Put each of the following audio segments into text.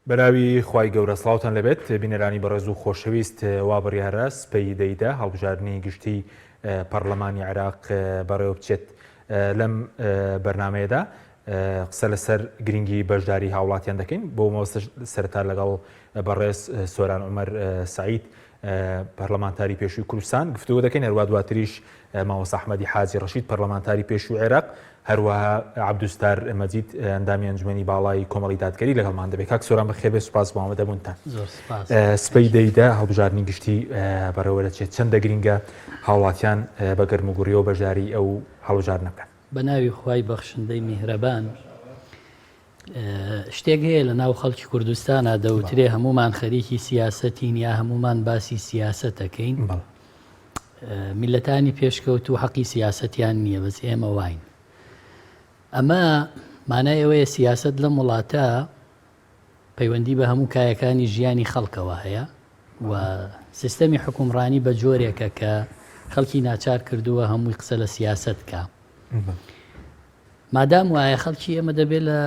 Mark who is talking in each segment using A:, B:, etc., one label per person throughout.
A: بەناوی خوای گەورە سڵاوتان لەبێت بینەرانی بەڕێز و خۆشەویست وا بڕیارە سپەی دەیدا هەڵبژاردننی گشتی پەرلەمانی عێراق بەڕێوە بچێت لەم بەرنمەیەدا قسە لەسەر گرنگی بەشداری هاوڵاتیان دەکەین بۆ مەوەستە سەرەتا لەگەڵ بەڕێز سۆران عومەر سەعید پەرلەمانتاری پێشووی کوردستان گفتوگۆ دەکەین هەروە دواتریش مامۆستا ئەحمەدی حاجی ڕەشید پەرلەمانتاری پێشووی عێراق هەروەها عەبدولستار مەجید ئەندامی ئەنجومەنی باڵای کۆمەڵی دادگەری لەگەڵمان دەبێت. کاک سۆران بەخێربێت، سوپاس بۆ ئامادەبوونتان. سپەی دەیدا هەڵبژاردننی گشتی بەڕێوە دەچێت چەندە گرنگە هاوڵاتیان بە گەرموگوڕیەوە بەشداری ئەو هەڵبژاردنە بکەن.
B: بە ناوی خوای بەخشندەی میهرەبان شتێک هەیە لە ناو خەڵکی کوردستانە دەوترێ هەمومان خەریکی سیاسەتین یا هەمومان باسی سیاسەت دەکەین. میلەتانی پێشکەوت و حەقی سیاسەتیان نییە، بەس ئێمە واین. ئەمە مانای ئەوەیە سیاسەت لە وڵاتە پەیوەندی بە هەموو کایەکانی ژیانی خەڵکەوە هەیە و سیستەمی حکومڕانی بە جۆرێکە کە خەڵکی ناچار کردووە هەمووی قسە لە سیاسەت کە. مادام وایە خەڵکی ئێمە دەبێت لە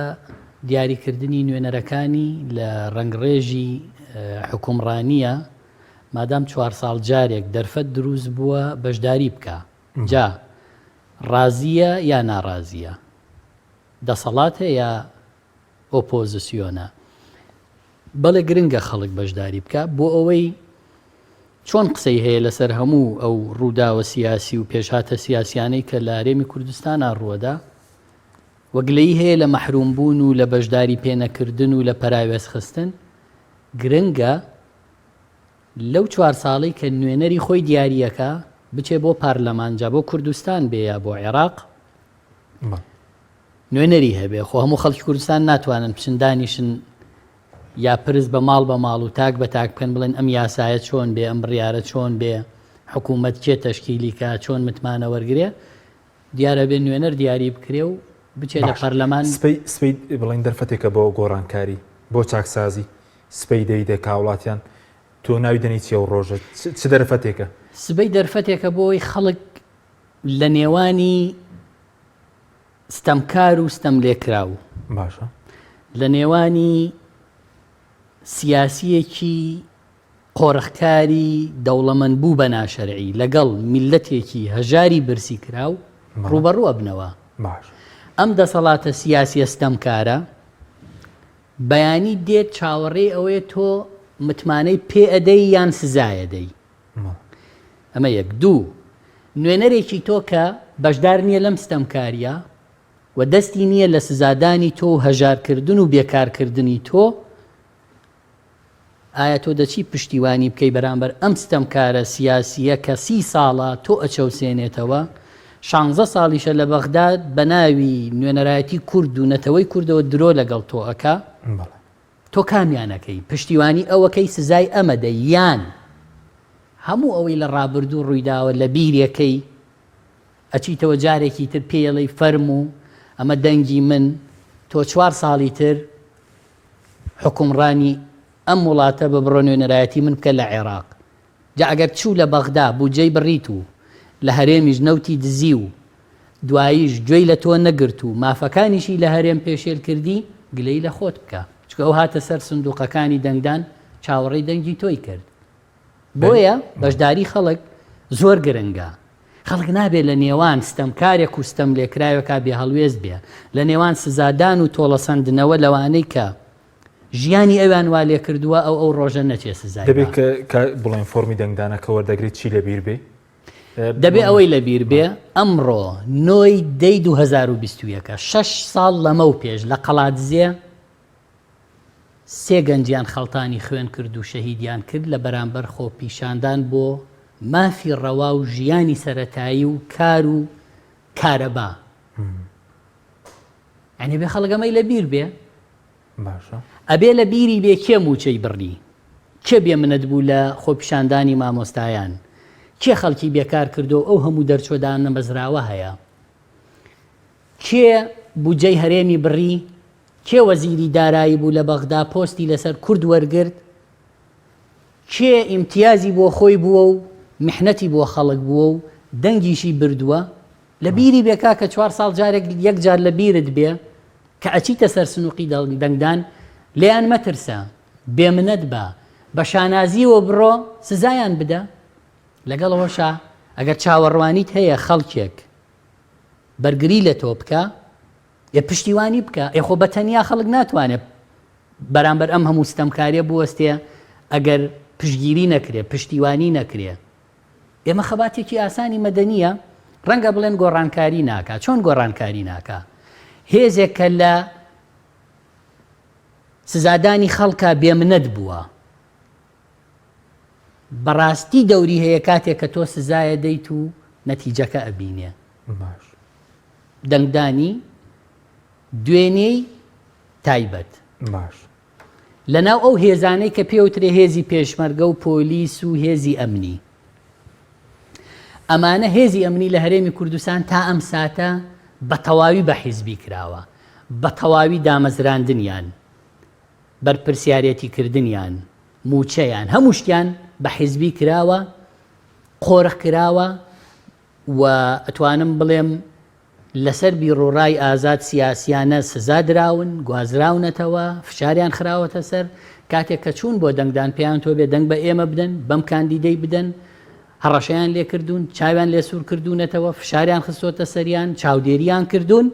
B: دیاریکردنی نوێنەرەکانی لە ڕنگڕێژی حکومڕانیە مادام 4 ساڵ جارێک دەرفەت دروست بووە بەشداری بکە. جا ڕازیە یا ناڕازیە، دەسەڵاتە یا ئۆپۆزیسیۆنە، بەڵێ گرنگە خەڵک بەشداری بکە بۆ ئەوەی چۆن قسەی هەیە لەسەر هەموو ئەو ڕووداوە سیاسی و پێشهاتە سیاسیانەی کە لە هەرێمی کوردستانە ڕووەدا وەگلەی هەیە لە مەحرومبوون و لە بەشداری پێنەکردن و لە پەراوێز خستن. گرنگە لەو 4 ساڵی کە نوێنەری خۆی دیاریەکە بچێ بۆ پارلەمانجا بۆ کوردستان بێ یا بۆ عێراق نوێنەری هەبێ. خۆ هەموو خەڵکی کوردستان ناتوانن بچن دانیشن یا پرس بە ماڵ بە ماڵ و تاک بە تاک بکەن بڵێن ئەم یاسایە چۆن بێ، ئەم بڕیارە چۆن بێ، حکوومەت کێ تەشکیلیکە، چۆن متمانە وەرگێ. دیارە بێ نوێنەر دیاری بکرێ و بچێت لە پەرلەمان.
A: سپەی بڵین دەرفەتێکە بۆ گۆڕانکاری بۆ چاکسازی سپەی دەیدە کاوڵاتیان تۆ ناوی دەنی چیە و ڕۆژە چ دەرفەتێکە؟ سبەی
B: دەرفەتێکە بۆی خەڵک لە نێوانی ستەمکار و ستەم لێکراو،
A: باشە،
B: لە نێوانی سیاسیەکی قۆڕخکاری دەوڵەمەند بوو بە ناشەرعی لەگەڵ میلەتێکی هەژاری برسی کراو ڕوبەڕوە بنەوە. ئەم دەسەڵاتە سیاسی ستەمکارە بەیانی دێت چاوەڕێ ئەوەیە تۆ متمانەی پێ ئەدەی یان سزایەدەی. ئەمە یەک. دوو، نوێنەرێکی تۆ کە بەشدار نییە لەم ستەمکاریە و دەستی نییە لە سزادانی تۆ و هەژارکردن و بێکارکردنی تۆ، ئایا تۆ دەچی پشتیوانی بکەی بەرامبەر ئەم ستەمکارە سیاسیە کە 30 ساڵە تۆ ئەچەوسێنێتەوە، 16 ساڵیشە لە بەغداد بە ناوی نوێنەرایەتی کورد و نەتەوەی کوردەوە درۆ لەگەڵ تۆ ئەکا، تۆ کامیانەکەی پشتیوانی ئەوەکەی سزای ئەمەدە یان هەموو ئەوەی لە ڕابردوو ڕوویداوە لە بیرەکەی ئەچیتەوە جارێکی تر پێڵەی فەرم و ئەمە دەنگی من تۆ 4 ساڵی تر حکومڕانی ئەم وڵاتە بە بڕۆ نوێنەرایەتی من بکە لە عێراق. جا ئەگەر چوو لە بەغدا بوجێی بڕیت و لە هەرێمیش نەوتی دزی و دواییش گوێی لە تۆ نەگرت و مافەکانیشی لە هەرێم پێشێل کردی، گلەی لە خۆت بکە، چکە ئەو هاتە سەر سندوقەکانی دەنگدان چاوەڕێی دەنگی تۆی کرد. بۆیە بەشداری خەڵک زۆر گرنگە. خەڵک نابێت لە نێوان ستەمکارێک و ستەم لێکراوێکا بێ هەڵوێز بێ، لە نێوان سزادان و تۆڵەسەندنەوە لەوانەی کە ژیانی ئەویان وا لێ کردووە ئەو ڕۆژە نەچێ سزای.
A: دەبێت کە بڵێن فۆرمی دەنگدانەکە وەردەگریت چی لەبیر بێ؟
B: دەبێ ئەوەی لەبیر بێ ئەمڕۆ 9 دەی 2021 6 ساڵ لەمە و پێش لە قەڵاتزێ 3 گەنجیان خەڵتانی خوێن کرد و شەهیدیان کرد لە بەرامبەر خۆپیشاندان بۆ مافی ڕەوا و ژیانی سەرەتایی و کار و کارەبا. ئەنێ بێ خەڵگەمەی لەبیر بێ، ئەبێ لە بیری بێ کێ موچەی بڕی، کێ بێ منەت بوو لە خۆپیشاندانی مامۆستایان، کێ خەڵکی بێکار کردو ئەو هەموو دەرچۆدان نەمەزراوە هەیە، کێ بودجەی هەرێمی بڕی، کێ وەزیری دارایی بوو لە بەغدا پۆستی لەسەر کورد وەرگرت، کێ ئیمتیازی بۆ خۆی بووە و میحنەتی بۆ خەڵک بووە و دەنگیشی بردووە. لە بیری بێکا کە 4 ساڵ جارێک یەک جار لە بیرت بێ کە ئەچیتە سەر سنووقی دەنگدان لێیان مەترسە بێمنەت بە بە شانازیەوە بڕۆ سزایان بدە لەگەڵەوەشە ئەگەر چاوەڕوانیت هەیە خەڵکێک بەرگری لە تۆ بکە یە پشتیوانی بکە ئێخۆ بە تەنیا خەڵک ناتوانێت بەرامبەر ئەم هەموو ستەمکاریە بوەستێ ئەگەر پشتگیری نەکرێ پشتیوانی نەکرێ ئێمە خەباتێکی ئاسانی مەدەنیە ڕەنگە بڵێن گۆڕانکاری ناکە چۆن گۆڕانکاری ناکە هێزێک کە لە سزادانی خەڵکە بێمنەت بووە بەڕاستی دەوری هەیە کاتێک کە تۆ سزایە دەیت و نەتیجەکە ئەبینێ دەنگدانی دوێنێی تایبەت
A: باش
B: لەناو ئەو هێزانەی کە پێوترێ هێزی پێشمەرگە و پۆلیس و هێزی ئەمنی ئەمانە هێزی ئەمنی لە هەرێمی کوردستان تا ئەم ساتە بە تەواوی بە حیزبی کراوە بە تەواوی دامەزراندنیان بەرپرسیارەتی کردنیان موچەیان هەموو شتیان بە حیزبی کراوە قۆرق کراوە و ئەتوانم بڵێم لەسەر بیڕۆڕای ئازاد سیاسیانە سزا دراون گوازراونەتەوە فشاریان خراوەتە سەر کاتێک کە چوون بۆ دەنگدان پێیان تۆ بێ دەنگ بە ئێمە بدەن بەم کاندیدەی بدەن هەڕەشەیان لێ کردوون چاویان لێ سوور کردوونەتەوە فشاریان خستۆتە سەریان چاودێریان کردوون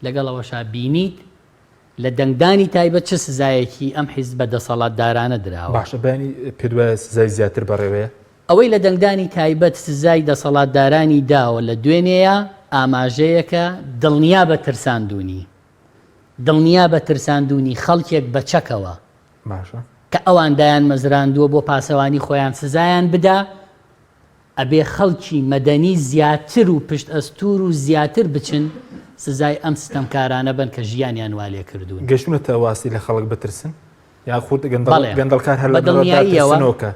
B: لەگەڵەوەشا بینیت لە دەنگدانی تایبەت چه سزایەکی ئەم حیزب بە دەسەڵاتدارانە دراوە
A: باشە بەیانی پێدوایە سزای زیاتر بەڕێوەیە
B: ئەوەی لە دەنگدانی تایبەت سزای دەسەڵاتدارانی داوە لە دوێنەیە ئاماژەیەکە دڵنیا بە ترساندونی خەڵکێک بە چەکەوە
A: باشە
B: کە ئەوان دایان مەزراندووە بۆ پاسەوانی خۆیان سزایان بدا ئەبێ خەڵکی مەدەنی زیاتر و پشت ئەستور و زیاتر بچن سزای ئەم ستەمکارانە بن کە ژیانیان والێ کردوون
A: گەشتونەتە واسی لە خەڵک بترسن یا خورد گەندەڵکار هەر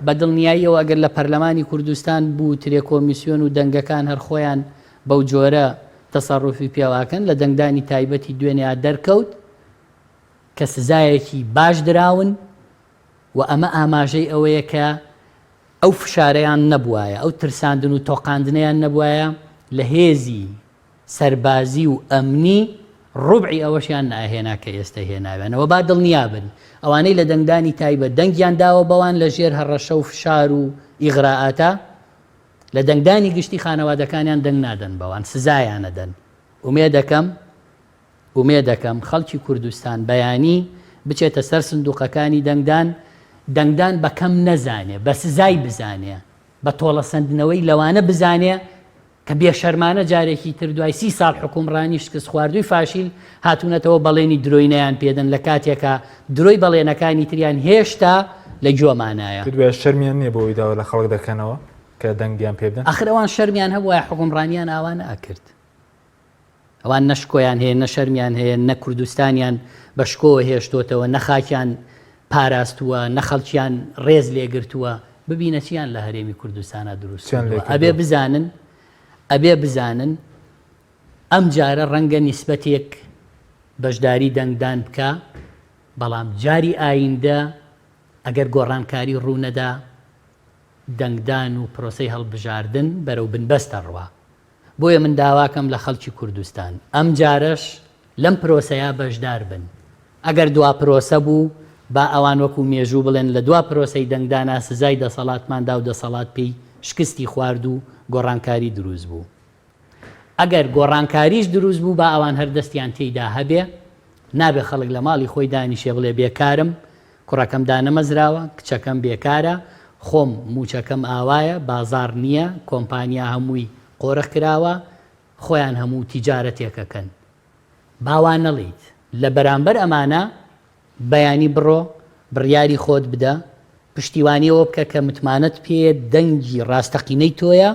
B: بە دڵنیاییەوە ئەگەر لە پەرلەمانی کوردستان بوو ترێ کۆمیسیۆن و دەنگەکان هەر خۆیان بەو جۆرە تەسەڕوفی پێواکەن لە دەنگدانی تایبەتی دوێنێ دەرکەوت کە سزایەکی باش دراون و ئەمە ئاماژەی ئەوەیە کە ئەو فشارەیان نەبوایە ئەو ترساندن و تۆقاندنیان نەبوایە لە هێزی سەربازی و ئەمنی ڕوبعی ئەوەشیان ناهێنا کە ئێستا هێناوێنەوە با دڵنیا بن ئەوانەی لە دەنگدانی تایبەت دەنگیان داوە بەوان لە ژێر هەڕەشە و فشار و ئیغراعاتە لە دەنگدانی گشتی خانەوادەکانیان دەنگ نادەن بەوان سزایانە دەن ئومێدەکەم خەڵکی کوردستان بەیانی بچێتە سەر سندوقەکانی دەنگدان بەکەم نەزانێ بە سزای بزانێ بە تۆڵە سندنەوەی لەوانە بزانێ کە بێشەرمانە جارێکی تر دوای 30 ساڵ حکومڕانی شکست خواردووی فاشیل هاتوونەتەوە بەڵێنی درۆینەیان پێدەن لە کاتێکە درۆی بەڵێنەکانی تریان هێشتا لە گوێمانایە
A: دوای شەرمیان نییە بۆی داوە لە خەڵک دەکەنەوە کە دەنگیان پێ بدەن
B: ئەخر ئەوان شەرمیان هەبووە حکومڕانیان ئاوانە ئەکرد ئەوان نەشکۆیان هەیە نە شەرمیان هەیە نە کوردستانیان بە شکۆوە هێشتۆتەوە نەخاکیان پاراستووە نەخەڵکیان ڕێز لێگرتووە ببینە چیان لە هەرێمی کوردستانە دروست ئەبێ بزانن ئەم جارە ڕەنگە نیسبەتێک بەشداری دەنگدان بکە بەڵام جاری ئایندە ئەگەر گۆڕانکاری ڕوونەدا دەنگدان و پرۆسەی هەڵبژاردن بەرەو بنبەستە ڕوا بۆیە من داواکەم لە خەڵکی کوردستان ئەم جارەش لەم پرۆسەیە بەشدار بن ئەگەر دوا پرۆسە بوو با ئەوان وەکو مێژوو بڵێن لە دوا پرۆسەی دەنگدانا سزای دەسەڵاتماندا و دەسەڵات پێی شکستی خوارد و گۆڕانکاری دروست بوو ئەگەر گۆڕانکاریش دروست بوو با ئەوان هەردەستیان تێیدا هەبێ نابێ خەڵک لە ماڵی خۆی دانیشێ بڵێ بێکارم کوڕەکەم دانەمەزراوە کچەکەم بێکارە خۆم موچەکەم ئاوایە بازار نییە کۆمپانیا هەمووی قۆرە کراوە خۆیان هەموو تیجارەتێکەکەن باوان نەڵیت لە بەرامبەر ئەمانە بەیانی بڕۆ بڕیاری خۆت بدە پشتیوانیەوە بکە کە متمانەت پێ دەنگی ڕاستەقینەی تۆیە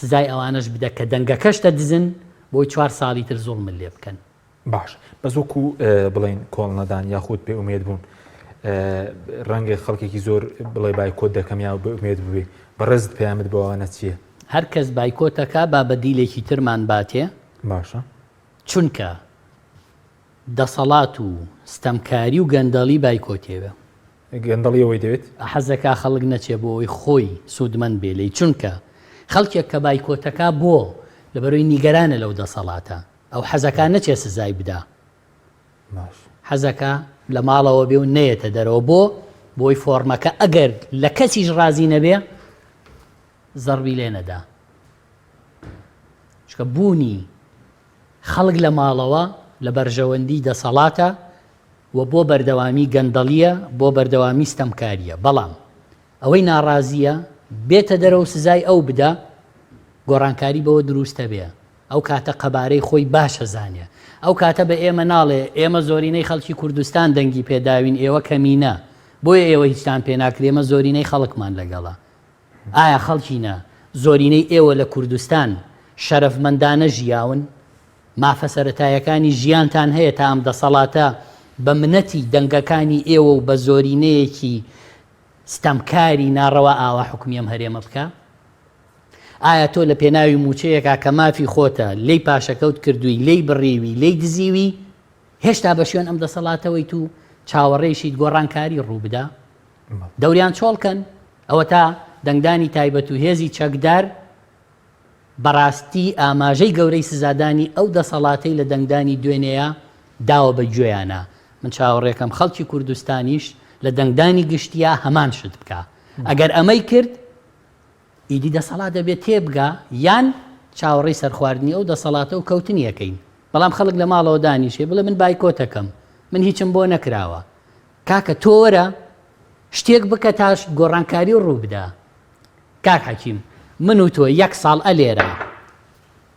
B: سزای ئەوانش بدە کە دەنگەکەشتە دزن بۆی 4 ساڵی تر زوڵمت لێ بکەن
A: باش بەزۆکو بڵین کۆڵ نەدان یاخود بێ ئومێد بوون ڕەنگە خەڵکێکی زۆر بڵێ بایکۆت دەکەم یا بە ئومێد ببێ بەڕێزت پەیامت بەوانە چییە
B: هەر کەس بایکۆتەکە با بەدیلێکی ترمان باتێ
A: باشە
B: چونکە دەسەڵات و ستەمکاری و گەندەڵی بایکۆتێوە
A: گەندەڵیەوەی دەوێت
B: حەزەکە خەڵک نەچێ بۆ ئەوی خۆی سوودمەند بێ لێی چونکە خەڵکێک کە بایکۆتەکە بۆ لەبەرەوەی نیگەرانە لەو دەسەڵاتە ئەو حەزەکە نەچێ سزای بدا حەزەکە لە ماڵەوە بێ و نەیەتە دەرەوە بۆی فۆرمەکە ئەگەر لە کەسیش ڕازی نەبێ زەڕبی لێ نەدا. چکە بوونی خەڵک لە ماڵەوە لە بەرژەوەندی دەسەڵاتە و بۆ بەردەوامی گەندەڵیە، بۆ بەردەوامی ستەمکاریە. بەڵام ئەوەی ناڕازیە بێتە دەرەوە سزای ئەو بدە گۆڕانکاری بەوە دروستە بێ، ئەو کاتە قەبارەی خۆی باشە زانێ، ئەو کاتە بە ئێمە ناڵێ ئێمە زۆرینەی خەڵکی کوردستان دەنگی پێداوین ئێوە کەمینە بۆیە ئێوە هیچتان پێ ناکرێ، ئێمە زۆرینەی خەڵکمان لەگەڵە. ئایا خەڵکینە زۆرینەی ئێوە لە کوردستان شەرەفمەندانە ژیاون، مافە سەرەتایەکانی ژیانتان هەیە تا ئەم دەسەڵاتە بە منەتی دەنگەکانی ئێوە و بە زۆرینەیەکی ستەمکاری ناڕەوە ئاوا حکومی ئەم هەرێمە بکە؟ ئایا تۆ لە پێناوی موچەیەکا کە مافی خۆتە لێی پاشەکەوت کردووی، لێی بڕێوی، لێی دزیوی، هێشتا بە شوێن ئەم دەسەڵاتەوەی تو چاوەڕێشیت گۆڕانکاری ڕوو بدە؟ دەوریان چۆڵکەن ئەوە تا دەنگدانی تایبەت و هێزی چەکدار بەڕاستی ئاماژەی گەورەی سزادانی ئەو دەسەڵاتەی لە دەنگدانی دوێنەیە داوە بە گوێیانە. من چاوەڕێکم خەڵکی کوردستانیش لە دەنگدانی گشتیا هەمان شت بکە. ئەگەر ئەمەی کرد ئیدی دەسەڵات دەبێت تێبگا یان چاوەڕێی سەرخواردنی ئەو دەسەڵاتە و کەوتنیەکەین. بەڵام خەڵک لە ماڵەوە دانیشێ بڵێ من بایکۆتەکەم، من هیچم بۆ نەکراوە. کاکە تۆرە شتێک بکە تاش گۆڕانکاری ڕوو بدە. کاک حەکیم من و تۆ یەک ساڵ ئەلێرە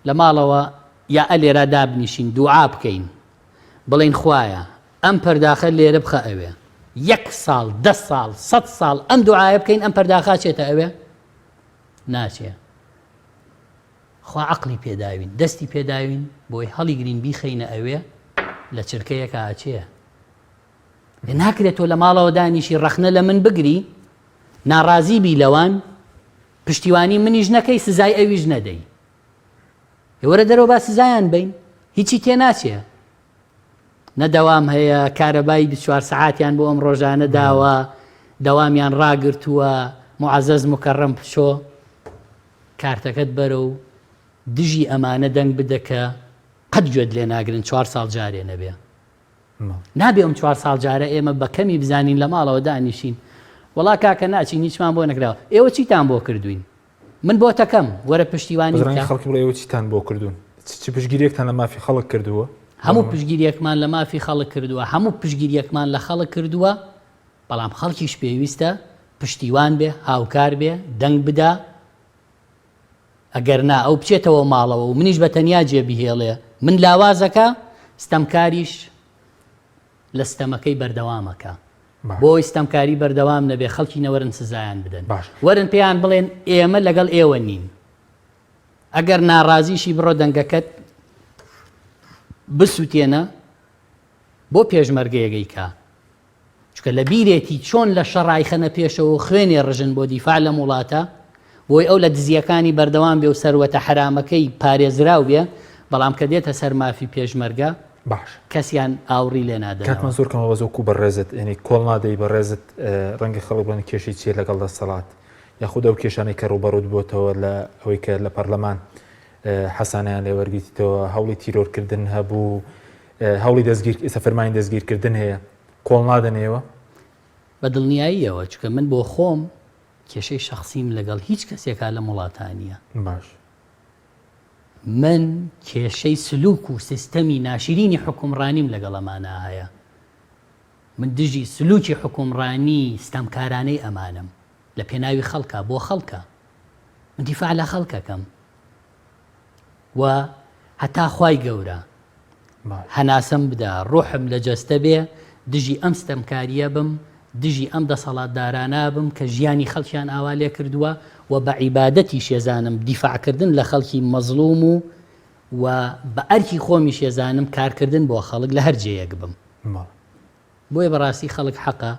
B: لە ماڵەوە یا ئەلێرە دابنیشین دوعا بکەین بڵێن خوایە ئەم پەرداخە لێرە بخە ئەوێ، یەک ساڵ 10 ساڵ 100 ساڵ ئەم دوعاە بکەین ئەم پەرداخە چێتە ئەوێ؟ ناچێ. خوا عەقڵی پێداوین، دەستی پێداوین بۆی هەڵی گرین بیخەینە ئەوێ لە چرکەیەکە ئاچێە. ناکرێت تۆ لە ماڵەوە دانیشی ڕەخنە لە من بگری ناڕازی بی لەوان پشتیوانی منیش نەکەی سزای ئەویش نەدەی. وەرە دەرەوە با سزایان بین، هیچی تێ ناچێ. نەدەوام هەیە کارەبای 24 سەعاتیان بۆ ئەم ڕۆژانە داوە، دەوامیان ڕاگرتووە، معەزەز مکەڕەم پشۆ کارتەکەت بەرە و دژی ئەمانە دەنگ بدە کە قەت گوێت لێ ناگرن 4 ساڵ جارێ نەبێ. نابێ ئەم 4 ساڵ جارە ئێمە بە کەمی بزانین لە ماڵەوە دانیشین وەڵا کاکە ناچین هیچمان بۆ نەکراوە، ئێوە چیتان بۆ کردوین؟ من بۆ تەکەم وەرە پشتیوانی
A: خەڵکی بڵێ ئێوە چیتان بۆ کردوون؟ چی پشتگیریەکتان لە مافی خەڵک کردووە؟
B: هەموو پشتگیریەکمان لە مافی خەڵک کردووە، هەموو پشتگیریەکمان لە خەڵک کردووە، بەڵام خەڵکیش پێویستە پشتیوان بێ، هاوکار بێ، دەنگ بدا. ئەگەر نا ئەو بچێتەوە ماڵەوە و منیش بە تەنیا جێبیهێڵێ من لاوازەکە ستەمکاریش لە ستەمەکەی بەردەوامەکە. بۆی ستەمکاری بەردەوام نەبێ خەڵکی نەوەرن سزایان بدەن، وەرن پێیان بڵێن ئێمە لەگەڵ ئێوە نین. ئەگەر ناڕازیشی بڕۆ دەنگەکەت بسووتێنە بۆ پێشمەرگەیەگەی کا، چکە لە بیرێتی چۆن لە شەڕای خەنە پێشەوە خوێنێ ڕژن بۆ دیفاع لە وڵاتە بۆی ئەو لە دزیەکانی بەردەوام بێ و سەروەتە حرامەکەی پارێزراو بێ، بەڵام کە دێتە سەر مافی پێشمەرگە
A: باش
B: کەسیان ئاوڕی لێ نادەن.
A: کاتمان زۆر کەمەوە زۆکو بەڕێزت ینی کۆڵ نادەی بەڕێزت ڕەنگی خەڵک بڵێن کێشی چیە لەگەڵ دەسەڵات یاخود ئەو کێشانەی کە ڕوبەڕووت بۆتەوە لە ئەوەی کە لە پەرلەمان حەسانیان لێ وەرگیتەوە هەوڵی تیرۆرکردن هەبوو، هەوڵی سەفەرمانی دەستگیرکردن هەیە، کۆڵ نادەنێەوە؟
B: بە دڵنیاییەوە چکە من بۆ خۆم کێشەی شخصیم لەگەڵ هیچ کەسێکا لە وڵاتانیە.
A: باش
B: من کێشەی سلوک و سیستەمی ناشرینی حکومڕانیم لەگەڵ ئەمانە هەیە. من دژی سلوکی حکومڕانی ستەمکارانەی ئەمانم لە پێناوی خەڵکە بۆ خەڵکە، من دیفاع لە خەڵکەکەم و هەتا خوای گەورە هەناسەم بدا ڕۆحم لە جەستە بێ دژی ئەم ستەمکاریە بم، دژی ئەم دەسەڵاتدارانە بم کە ژیانی خەڵکیان ئاوا لێ کردووە و بە عیبادەتی شێزانم دیفاعکردن لە خەڵکی مەزلوم و بە ئەرکی خۆمی شێزانم کارکردن بۆ خەڵک لە هەر جێیەک بم. بۆیە بەڕاستی خەڵک حەقە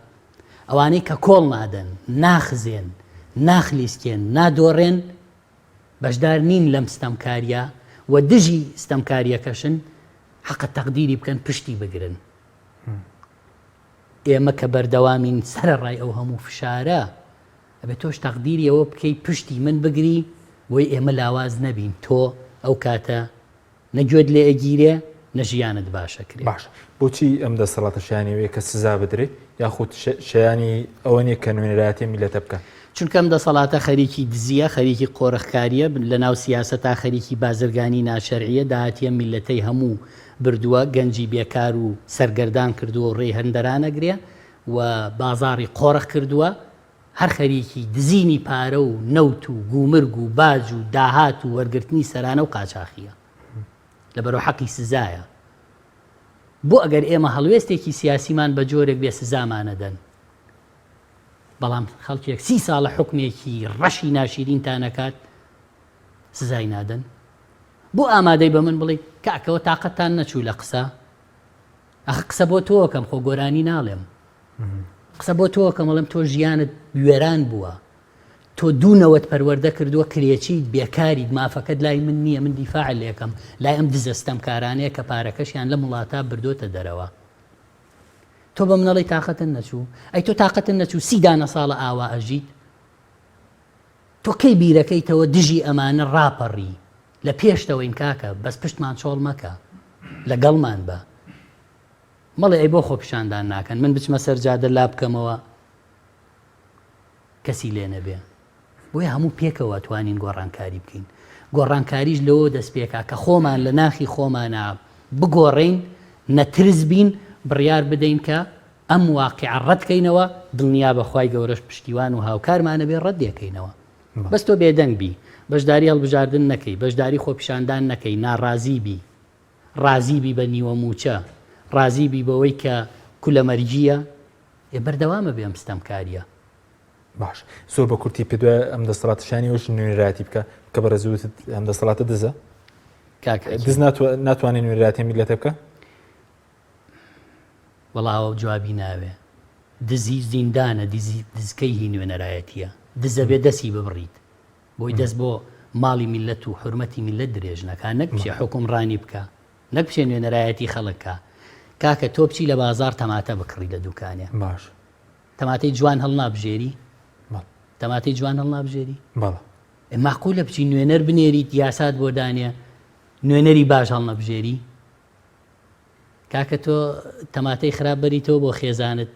B: ئەوانەی کە کۆڵ نادەن، ناخزێن، ناخلیسکێن، نادۆڕێن بەشدار نین لەم ستەمکاریە و دژی ستەمکاریەکەشن حەقە تەقدیری بکەن پشتی بگرن. ئێمە کە بەردەوامین سەرڕای ئەو هەموو فشارە ئەبێ تۆش تەقدیری ئەوە بکەی پشتی من بگری بۆی ئێمە لاواز نەبین، تۆ ئەو کاتە نەگوێت لێ ئەگیرێ نەژیانت باشە کرێ.
A: باش بۆچی ئەم دەسەڵاتە شایانەوەیە کە سزا بدرێت یاخود شایانی ئەوە نیە کە نوێنەرایەتی میلەتە بکە؟
B: چونکە ئەم دەسەڵاتە خەریکی دزیە، خەریکی قۆڕەخکاریە، لە ناو سیاسەتا خەریکی بازرگانی ناشەرعیە، داهاتیە میلەتەی هەموو بردووە، گەنجی بێکار و سەرگەردان کردووە و ڕێی هەندەرانەگرێ و بازاڕی قۆڕەخ کردووە، هەر خەریکی دزینی پارە و نەوت و گومرگ و باج و داهات و وەرگرتنی سەرانە و قاچاخیە لەبەرەوە حەقی سزایە. بۆ ئەگەر ئێمە هەڵوێستێکی سیاسیمان بە جۆرێک بێ سزامانەدەن، بەڵام خەڵکێک 30 ساڵە حکمێکی ڕەشی ناشیرینتان نەکات سزای نادەن. بۆ ئامادەی بە من بڵێ کاکەوە تااقەتان نەچوو لە قسە، ئەخ قسە بۆ تۆکەم خۆ گۆرانی ناڵێم، قسە بۆ تۆکەم وەڵێم تۆ ژیانت وێران بووە، تۆ دوونەوەت پەروەردە کردووە کرێچیت بێکاریت مافەکەت لای من نییە، من دیفاع لێکم لای ئەم دزەستەم کارانەیە کە پارەکەشیان لە وڵاتە بردۆتە دەرەوە. تۆ بە منەڵی تااقەتن نەچوو، ئەی تۆ تااقەتن نەچوو 30 دانە ساڵە ئاوا ئەژیت، تۆ کەی بیرەکەیتەوە دژی ئەمانە ڕاپەڕی لە پێشتەوەین کاکە بەس پشتمان چۆڵ مەکە لەگەڵمان بە مەڵێ ئەی بۆ خۆ پیشاندان ناکەن، من بچمە سەر جادە لا بکەمەوە کەسی لێ نەبێ. بۆیە هەموو پێکەوە توانین گۆڕانکاری بکەین. گۆڕانکاریش لەوە دەست پێکا کە خۆمان لە ناخی خۆمانە بگۆڕین، نەترس بین، بڕیار بدەین کە ئەم واقعە ڕەتکەینەوە، دڵنیا بەخوای گەورەش پشتیوان و هاوکارمانە بێ ڕەتدێکەینەوە. بەس تۆ بێدەنگ بی، بەشداری هەڵبژاردن نەکەی، بەشداری خۆپیشاندان نەکەی، ناڕازی بی، ڕازی بی بە نیوە موچە، ڕازی بی بەوەی کە کولە مەرجیە، بەردەوامە بێ ئەم ستەمکاریە.
A: باش زۆر بە کورتی پێدوە ئەم دەسەڵاتە شایانیەوەش نوێنەرایەتی بکە کە بەڕێزوتت ئەم دەسەڵاتە دزە؟ دز ناتوانێت نوێنەرایەتی میلەتە بکە؟
B: وەڵاوە جوابی ناوێ. دزی زیندانە، دزکەی هی نوێنەرایەتیە، دزە بێ دەستی ببڕیت بۆی دەست بۆ ماڵی میلەت و حرمەتی میلەت درێژ نەکە، نەک بچێ حکومڕانی بکە، نەک بچێ نوێنەرایەتی خەڵکە. کاکە تۆ بچی لە بازار تەماتە بکڕی لە دوکانێ،
A: باش
B: تەماتەی جوان هەڵ نابژێری، تەماتەی جوان هەڵ نابژێری، ماقولە بچی نوێنەر بنێریت یاسات بۆ دانێ نوێنەری باش هەڵ نەبژێری. کاکە تۆ تەماتەی خراپ بەریتەوە بۆ خێزانت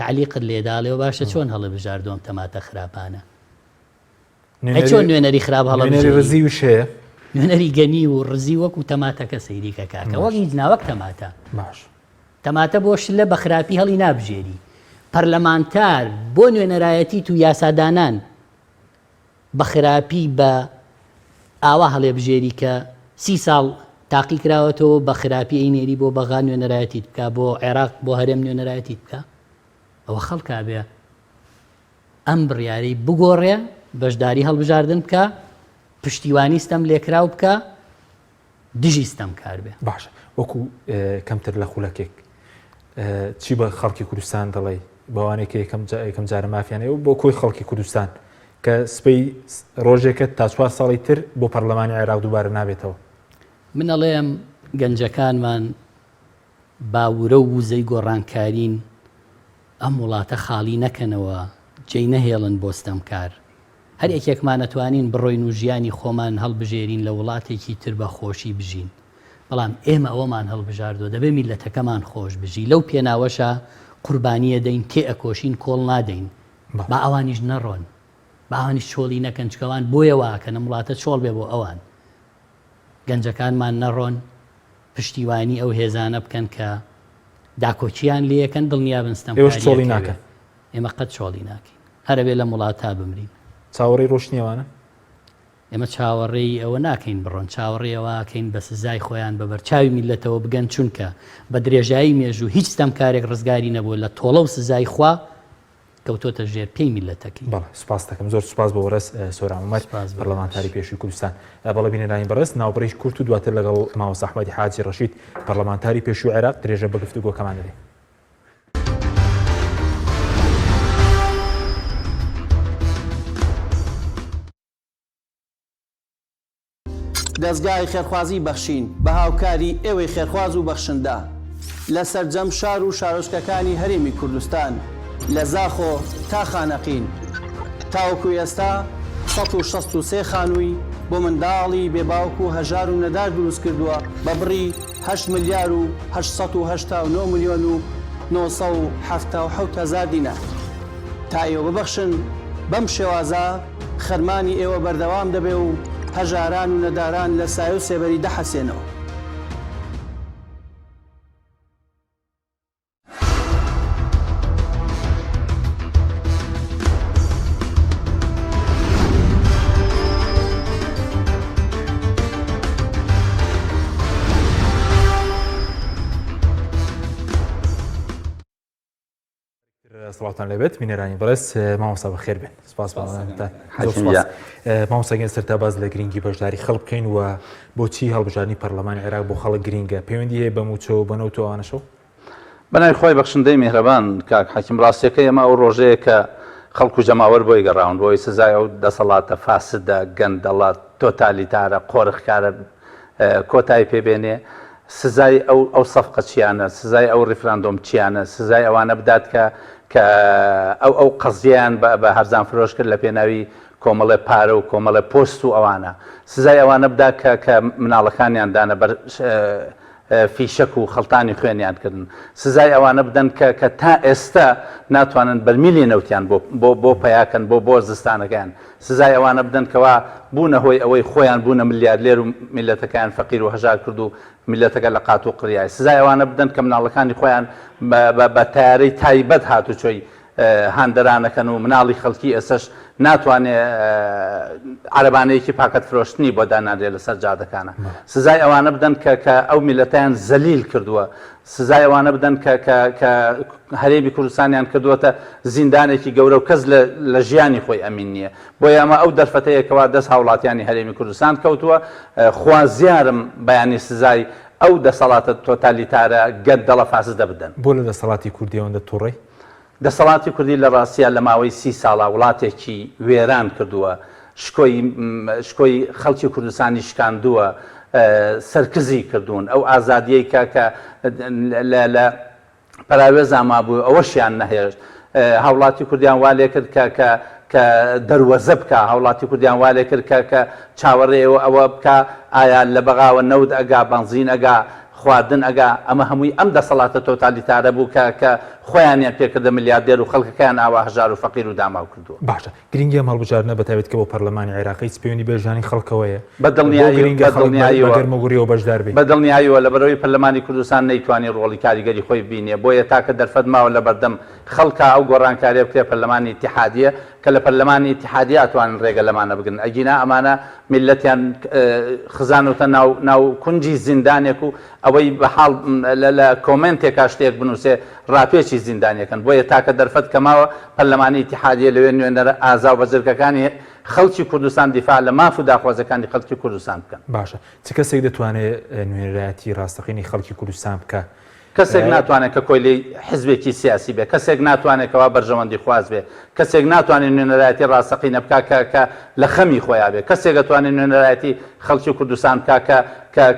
B: تعلیقت لێداڵێەوە باشە چۆن هەڵە بژاردۆم تەماتە خراپانە، چۆن نوێنەری خراپ هەڵە
A: ڕزی وشەیە،
B: نوێنەری گەنی و ڕزی وەکو تەماتەکە سەیریکە کاکە وەک هیچ ناوەک تەماتە.
A: باش
B: تەماتە بۆ شلە بە خراپی هەڵی نابژێری. پەرلەمانتار بۆ نوێنەرایەتی تو یاسادانان بە خراپی بە ئاوا هەڵێ بژێری کە 30 ساڵ تاقی کراوەتەوە بە خراپی ئەینێری بۆ بەغا نوێنەرایەتیت بکە، بۆ عێراق بۆ هەرێم نوێنەرایەتیت بکە. ئەوە خەڵکا بێ ئەم بڕیارەی بگۆڕێ، بەشداری هەڵبژاردن بکە، پشتیوانی ستەم لێکراو بکە، دژی ستەم کار بێ.
A: باشە وەکو کەمتر لە خولەکێک چی بە خەڵکی کوردستان دەڵێ بەوانێک یەکەم جارە مافیانەیە و بۆ کۆی خەڵکی کوردستان کە سپەی ڕۆژێکە تا 4 ساڵی تر بۆ پەرلەمانی عێراق دووبارە نابێتەوە؟
B: من ئەڵێم گەنجەکانمان باورە و وزەی گۆڕانکارین ئەم وڵاتە خاڵی نەکەنەوە، جێی نەهێڵن بۆ ستەمکار. هەر یەکێکمان نەتوانین بڕۆین و ژیانی خۆمان هەڵبژێرین لە وڵاتێکی تر بە خۆشی بژین، بەڵام ئێمە ئەوەمان هەڵبژاردووە دەبێ میلەتەکەمان خۆش بژی. لەو پێناوەشە قوربانیە دەین، تێ ئەکۆشین، کۆڵ نادەین، با ئەوانیش نەڕۆن، با ئەوانیش چۆڵی نەکەن، چکەوان بۆیە واکەن ئەم وڵاتە چۆڵ بێ بۆ ئەوان. گەنجەکانمان نەڕۆن، پشتیوانی ئەو هێزانە بکەن کە داکۆچیان لێەکەن، دڵنیا بن
A: ستەمکاری ناکەن.
B: ئێمە قەت چۆڵی ناکەین، هەرەبێ لە وڵاتە بمرین.
A: چاوەڕێی ڕۆشنیەوانە
B: ئێمە چاوەڕێی ئەوە ناکەین بڕۆن، چاوەڕێەوەکەین بە سزای خۆیان بەبەر چاوی میلەتەوە بگەن، چونکە بە درێژایی مێژوو هیچ ستەمکارێک ڕزگاری نەبووە لە تۆڵە و سزای خوا کەوتۆتە ژێر پێی میلەتەکەی.
A: بەڵێ سوپاس دەکەم، زۆر سوپاس بە وەرەس سۆران عومەر پەرلەمانتاری پێشووی کوردستان. بەڵێ بینەرانی بەڕێز ناوبڕێی کورد و دواتر لەگەڵ مامۆستا ئەحمەدی حاجی ڕەشید پەرلەمانتاری پێشووی عێراق درێژە بە گفتوگۆکەمان دەدەین.
C: دەستگای خێرخوازی بەخشین بە هاوکاری ئێوەی خێرخواز و بەخشندە لە سەرجەم شار و شارۆچکەکانی هەرێمی کوردستان لە زاخۆ تا خانەقین تاوەکو ئێستا 163 خانووی بۆ منداڵی بێباوک و هەژار و نەدار دروست کردووە بە بڕی 8 ملیار و 889 میلیۆن و 977 هزار دینار. تا ئێوە ببەخشن بەم شێوازە خەرمانی ئێوە بەردەوام دەبێ و هەژاران و نەداران لە سایە و سێبەری دەحەسێنەوە.
A: سڵاتان لەبێت بینەرانی بەڕێز مامۆستا بەخێر بێن سپاس مامۆستاگەن سەرتا باز لە گرنگی بەشداری خەڵک بکەین و بۆچی هەڵبژاردننی پەرلەمانی عێراق بۆ خەڵک گرینگە پەیوەندی هەیە بەموچۆ بەنەوتۆ ئەوانەشەو
D: بەنای خۆی بەخشندەی میهرەبان کاک حەکیم ڕاستیەکە ئێمە ئەو ڕۆژەیە کە خەڵکو جەماوەر بۆی گەڕاون بۆی سزای ئەو دەسەڵاتە فاسدە گەندەڵات تۆتالیتارە قۆرخکارە کۆتایی پێبێنێ سزای ئەو سەفقە چیانە سزای ئەو ڕیفراندۆم چیانە سزای ئەوانە بدات کە ئەو قەزیان بە هەرزان فرۆش کرد لە پێناوی کۆمەڵێ پارە و کۆمەڵێ پۆست و ئەوانە سزای ئەوانە بدا کە مناڵەکانیان دانە بەر فیشک و خەڵتانی خوێنیان کردن سزای ئەوانە بدەن کە تا ئێستا ناتوانن بەرمیلی نەوتیان بۆ پیاکەن بۆ زستانەکان سزای ئەوانە بدەن کەوا بوونە هۆی ئەوەی خۆیان بوونە ملیاردلێر و میلەتەکان فەقیر و هەژار کرد و میلەتەکە لە قات و قریای سزای ئەوانە بدەن کە مناڵەکانی خۆیان بە تیارەی تایبەت هاتوچۆی هاندەرانەکەن و مناڵی خەڵکی ئێسش ناتوانێت عەرەبانەیەکی پاکەت فرۆشتنی بۆ دانادرێت لەسەر جادەکانە سزای ئەوانە بدەن کە ئەو میلەتیان زەلیل کردووە سزای ئەوانە بدەن کە هەرێمی کوردستانیان کردووەتە زیندانێکی گەورە و کەس لە ژیانی خۆی ئەمین نییە بۆیە ئەمە ئەو دەرفەتەیەکەوە دەست هاوڵاتیانی هەرێمی کوردستان کەوتووە خوازیارم بەیانی سزای ئەو دەسەڵاتە تۆتالیتارە گەندەڵە فاسدە بدەن
A: بۆ لە دەسەڵاتی کوردیەوەندە تووڕێ
D: دەسەڵاتی کوردی لە ڕاستیە لە ماوەی 30 ساڵە وڵاتێکی وێران کردووە شکۆی خەڵکی کوردستانی شکاندووە سەرکزی کردوون ئەو ئازادیەی کە لە پەراوێز ئامابوو ئەوەشیان نەهێشت هاوڵاتی کوردیان وا لێ کرد کە دەروەزە بکە هاوڵاتی کوردیان وا لێ کرد کە چاوەڕێەوە ئەوە بکە ئایا لە بەغاوە نەود ئەگا بەنزین ئەگا خواردن ئەگا ئەمە هەمووی ئەم دەسەڵاتە تۆتالیتارە بوو کە خۆیانیان پێکردە ملیاردێر و خەڵکەکەیان ئاوا هەژار و فەقیر و داماو کردووە
A: باشە گرنگی ئەم هەڵبژاردنە بەتایبەت کە بۆ پەرلەمانی عێراقی پەیوەندی بە ژیانی خەڵکەوەیە بەدڵنیاییەوە بەشدار بێت
D: بەدڵنیاییەوە لە بەرەوەی پەرلەمانی کوردستان نەیتوانێت ڕۆڵی کاریگەری خۆی بینێ بۆیە تاکە دەرفەت ماوە لە بەردەم خەڵکە ئەو گۆڕانکاریە بکرێ پەرلەمانی ئیتیحادیە کە لە پەرلەمانی ئیتیحادیە ئەتوانن ڕێگە لەمانە بگرن ئەگینا ئەمانە میلەتیان خزانەوتە ناو کونجی زیندانێک و ئەوەی بەحاڵ لە کۆمنتێکا شتێک بنووسێ ڕاپێکی زیندانیەکەن بۆیە تاکە دەرفەت کەماوە پەرلەمانی ئیتیحادیە لەوێ نوێنەرە ئازا و بەزرگەکانی خەڵکی کوردستان دیفاع لە ماف و داخوازەکانی خەڵکی کوردستان بکەن
A: باشە چ کەسێک دەتوانێت نوێنەرایەتی ڕاستەقینی خەڵکی کوردستان بکە
D: کەسێک ناتوانێت کە کۆیلی حزبێکی سیاسی بێ کەسێک ناتوانێت کەوا بەرژەوەندی خواز بێ کەسێک ناتوانێت نوێنەرایەتی ڕاستەقینە بکە کە لە خەمی خۆیان بێ کەسێک دەتوانێت نوێنەرایەتی خەڵکی کوردستان بکە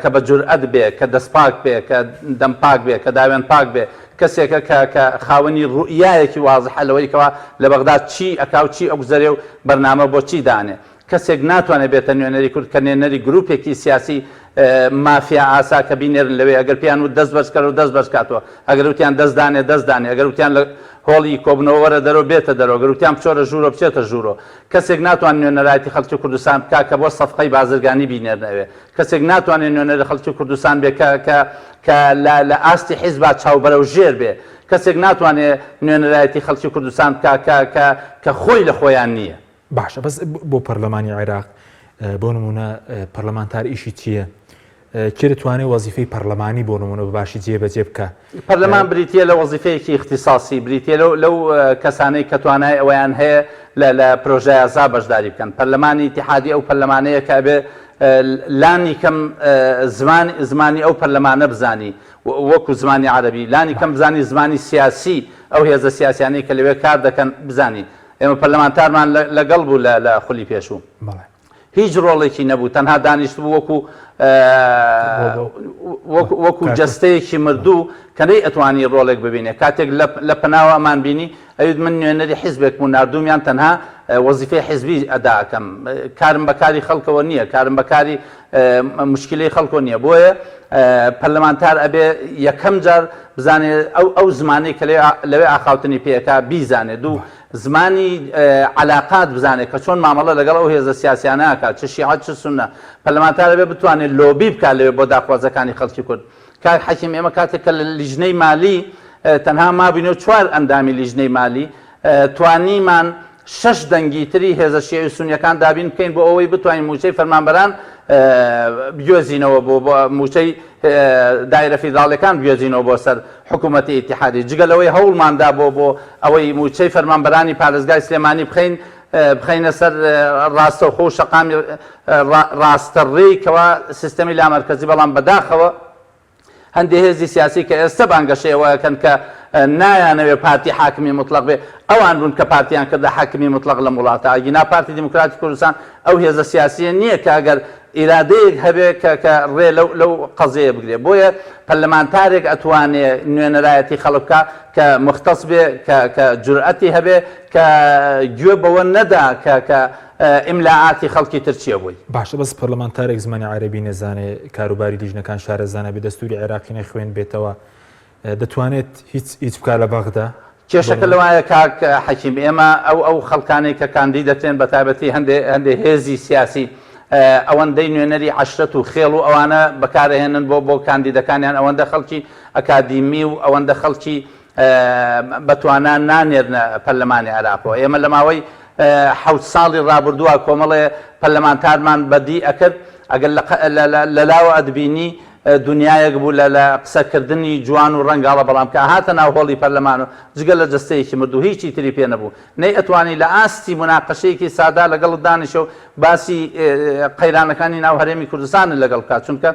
D: کە بە جورئەت بێ کە دەست پاک بێ کە دەم پاک بێ کە داوێن پاک بێ کەسێکە کە خاوەنی ڕوئیایەکی وازحە لەوەی کەوا لە بەغداد چی ئەکاو چی ئەگوزەرێ و بەرنامە بۆ چی دانێ کەسێک ناتوانێت بێتە نوێنەری کورد کە نوێنەری گروپێکی سیاسی مافیا ئاسا کە بینێرن لەوێ ئەگەر پیان و دەست بەرزکەر و دەست بەرزکاتەوە ئەگەر وتیان دەستدانێ ئەگەر وتیان لە هۆڵی کۆبنەوە وەرە دەرەوە بێتە دەرەوە ئەگەر وتیان بچۆرە ژوورۆ بچێتە ژوورۆ کەسێک ناتوان نوێنەرایەتی خەڵکی کوردستان بکە کە بۆ سەفقەی بازرگانی بینێرنەوێ کەسێک ناتوانێت نوێنەری خەڵکی کوردستان بێ کە لە ئاستی حیزب چاوبەرە و ژێر بێ کەسێک ناتوانێت نوێنەرایەتی خەڵکی کوردستان بکە کە خۆی لە خۆیان نییە
A: باشە بەس بۆ پەرلەمانی عێراق بۆ نمونە پەرلەمانتار ئیشی چییە؟ کێ دەتوانێت وەزیفەی پەرلەمانی بۆ نمونە بەباشی جێبەجێ بکە؟
D: پەرلەمان بریتیە لە وەزیفەیەکی اختصاسی بریتیە لەو کەسانەی کە توانای ئەویان هەیە لە پرۆژە یاسا بەشداری بکەن پەرلەمانی ئیتیحادی ئەو پەرلەمانەیە کە بێ لانی کەم زمانی ئەو پەرلەمانە بزانی وەکو زمانی عەرەبی لانی کەم بزانی زمانی سیاسی ئەو هێزە سیاسیانەی کە لەوێ کار دەکەن بزانی ئێمە پەرلەمانتارمان لەگەڵ بوو لە خولی پێشوو هیچ ڕۆڵێکی نەبوو تەنها دانیشتبوو وەکو وەکو جەستەیەکی مردوو کە نەی ئەتوانی ڕۆڵێک ببینێ کاتێک لە پەناوە ئەمان بینی ئەوید من نوێنەری حیزبێک بوو نردومیان تەنها وەزیفەی حیزبی ئەداکەم کارم بەکاری خەڵکەوە نییە کارم بەکاری مشکلەی خەڵکۆ نییە بۆیە پەرلەمانتار ئەبێ یەکەم جار بزانێ ئەو زمانەی کە لەوێ ئاخاوتنی پێەکە بیزانێ دوو زمانی علاقات بزانێت کە چۆن مامەڵە لەگەڵ ئەو هێزە سیاسیانەکە چ شیعە چ سونە پەرلەمانتارە بێ بتوانێت لۆبی بکات لەوێ بۆ داخوازەکانی خەڵکی کورد کاک حەکیم ئێمە کاتێک کە لە لیژنەی مالی تەنها مابینەوە 4 ئەندامی لیژنەی مالی توانیمان 6 دەنگی تری هێزە شیعە و سونیەکان دابین بکەین بۆ ئەوەی بتوانین موچەی فەرمانبەران بگوێزینەوە بۆ موچەی دایرە فیدراڵیەکان بگوێزینەوە بۆ سەر حکوومەتی ئیتیحادی جگەلەوەی هەوڵماندا بۆ ئەوەی موچەی فەرمانبەرانی پارێزگای سلێمانی بخەینە سەر ڕاستەوخۆ و شەقامی ڕاستەڕێی کەوا سیستەمی لامەرکەزی بەڵام بەداخەوە هەندێک هێزی سیاسی کە ئێستا بانگەشەیەوەکەن کە نایانەوێ پارتی حاکمی مطلق بێ ئەوان بوون کە پارتیان کردە حاکمی مطلق لە وڵاتە ئاگینا پارتی دیموکراتی کوردستان ئەو هێزە سیاسیە نییە کە ئەگەر ئیرادەیەک هەبێ کە ڕێ لەو قەزەیە بگرێ بۆیە پەرلەمانتارێک ئەتوانێ نوێنەرایەتی خەڵک بکە کە مختص بێ کە جورئەتی هەبێ کە گوێ بەوە نەدا کە ئیملاعاتی خەڵکی ترچیە بووی
A: باشە بەس پەرلەمانتارێک زمانی عەرەبی نەزانێ کاروباری لیژنەکان شارەزانە بێ دەستوری عێراقی نەخوێن بێتەوە دەتوانێت هیچ بکار لە بەغدا
D: کێشەکە لەوایە کاک حەکیم ئێمە ئەو خەڵکانەی کە کاندید دەکرێن بە تایبەتی هەندێک هێزی سیاسی ئەوەندەی نوێنەری عەشرەت و خێڵ و ئەوانە بەکارهێنن بۆ کاندیدەکانیان ئەوەندە خەڵکی ئەکادیمی و ئەوەندە خەڵکی بەتوانان نانێرنە پەرلەمانی عێراقەوە ئێمە لە ماوەی 7 ساڵی ڕابردووە کۆمەڵێ پەرلەمانتارمان بەدی ئەکرد ئەگەر لەلاوە ئەدبینی دنیایەک بوو لە قسەکردنی جوان و ڕەنگاڵە بەڵام کە هاتە ناو هۆڵی پەرلەمان و جگە لە جستەیەکی مردوو هیچی تری پێ نەبوو نەی ئەتوانی لە ئاستی مناقەشەیەکی سادا لەگەڵ دانیشە و باسی قەیرانەکانی ناو هەرێمی کوردستان لەگەڵ بکات چونکە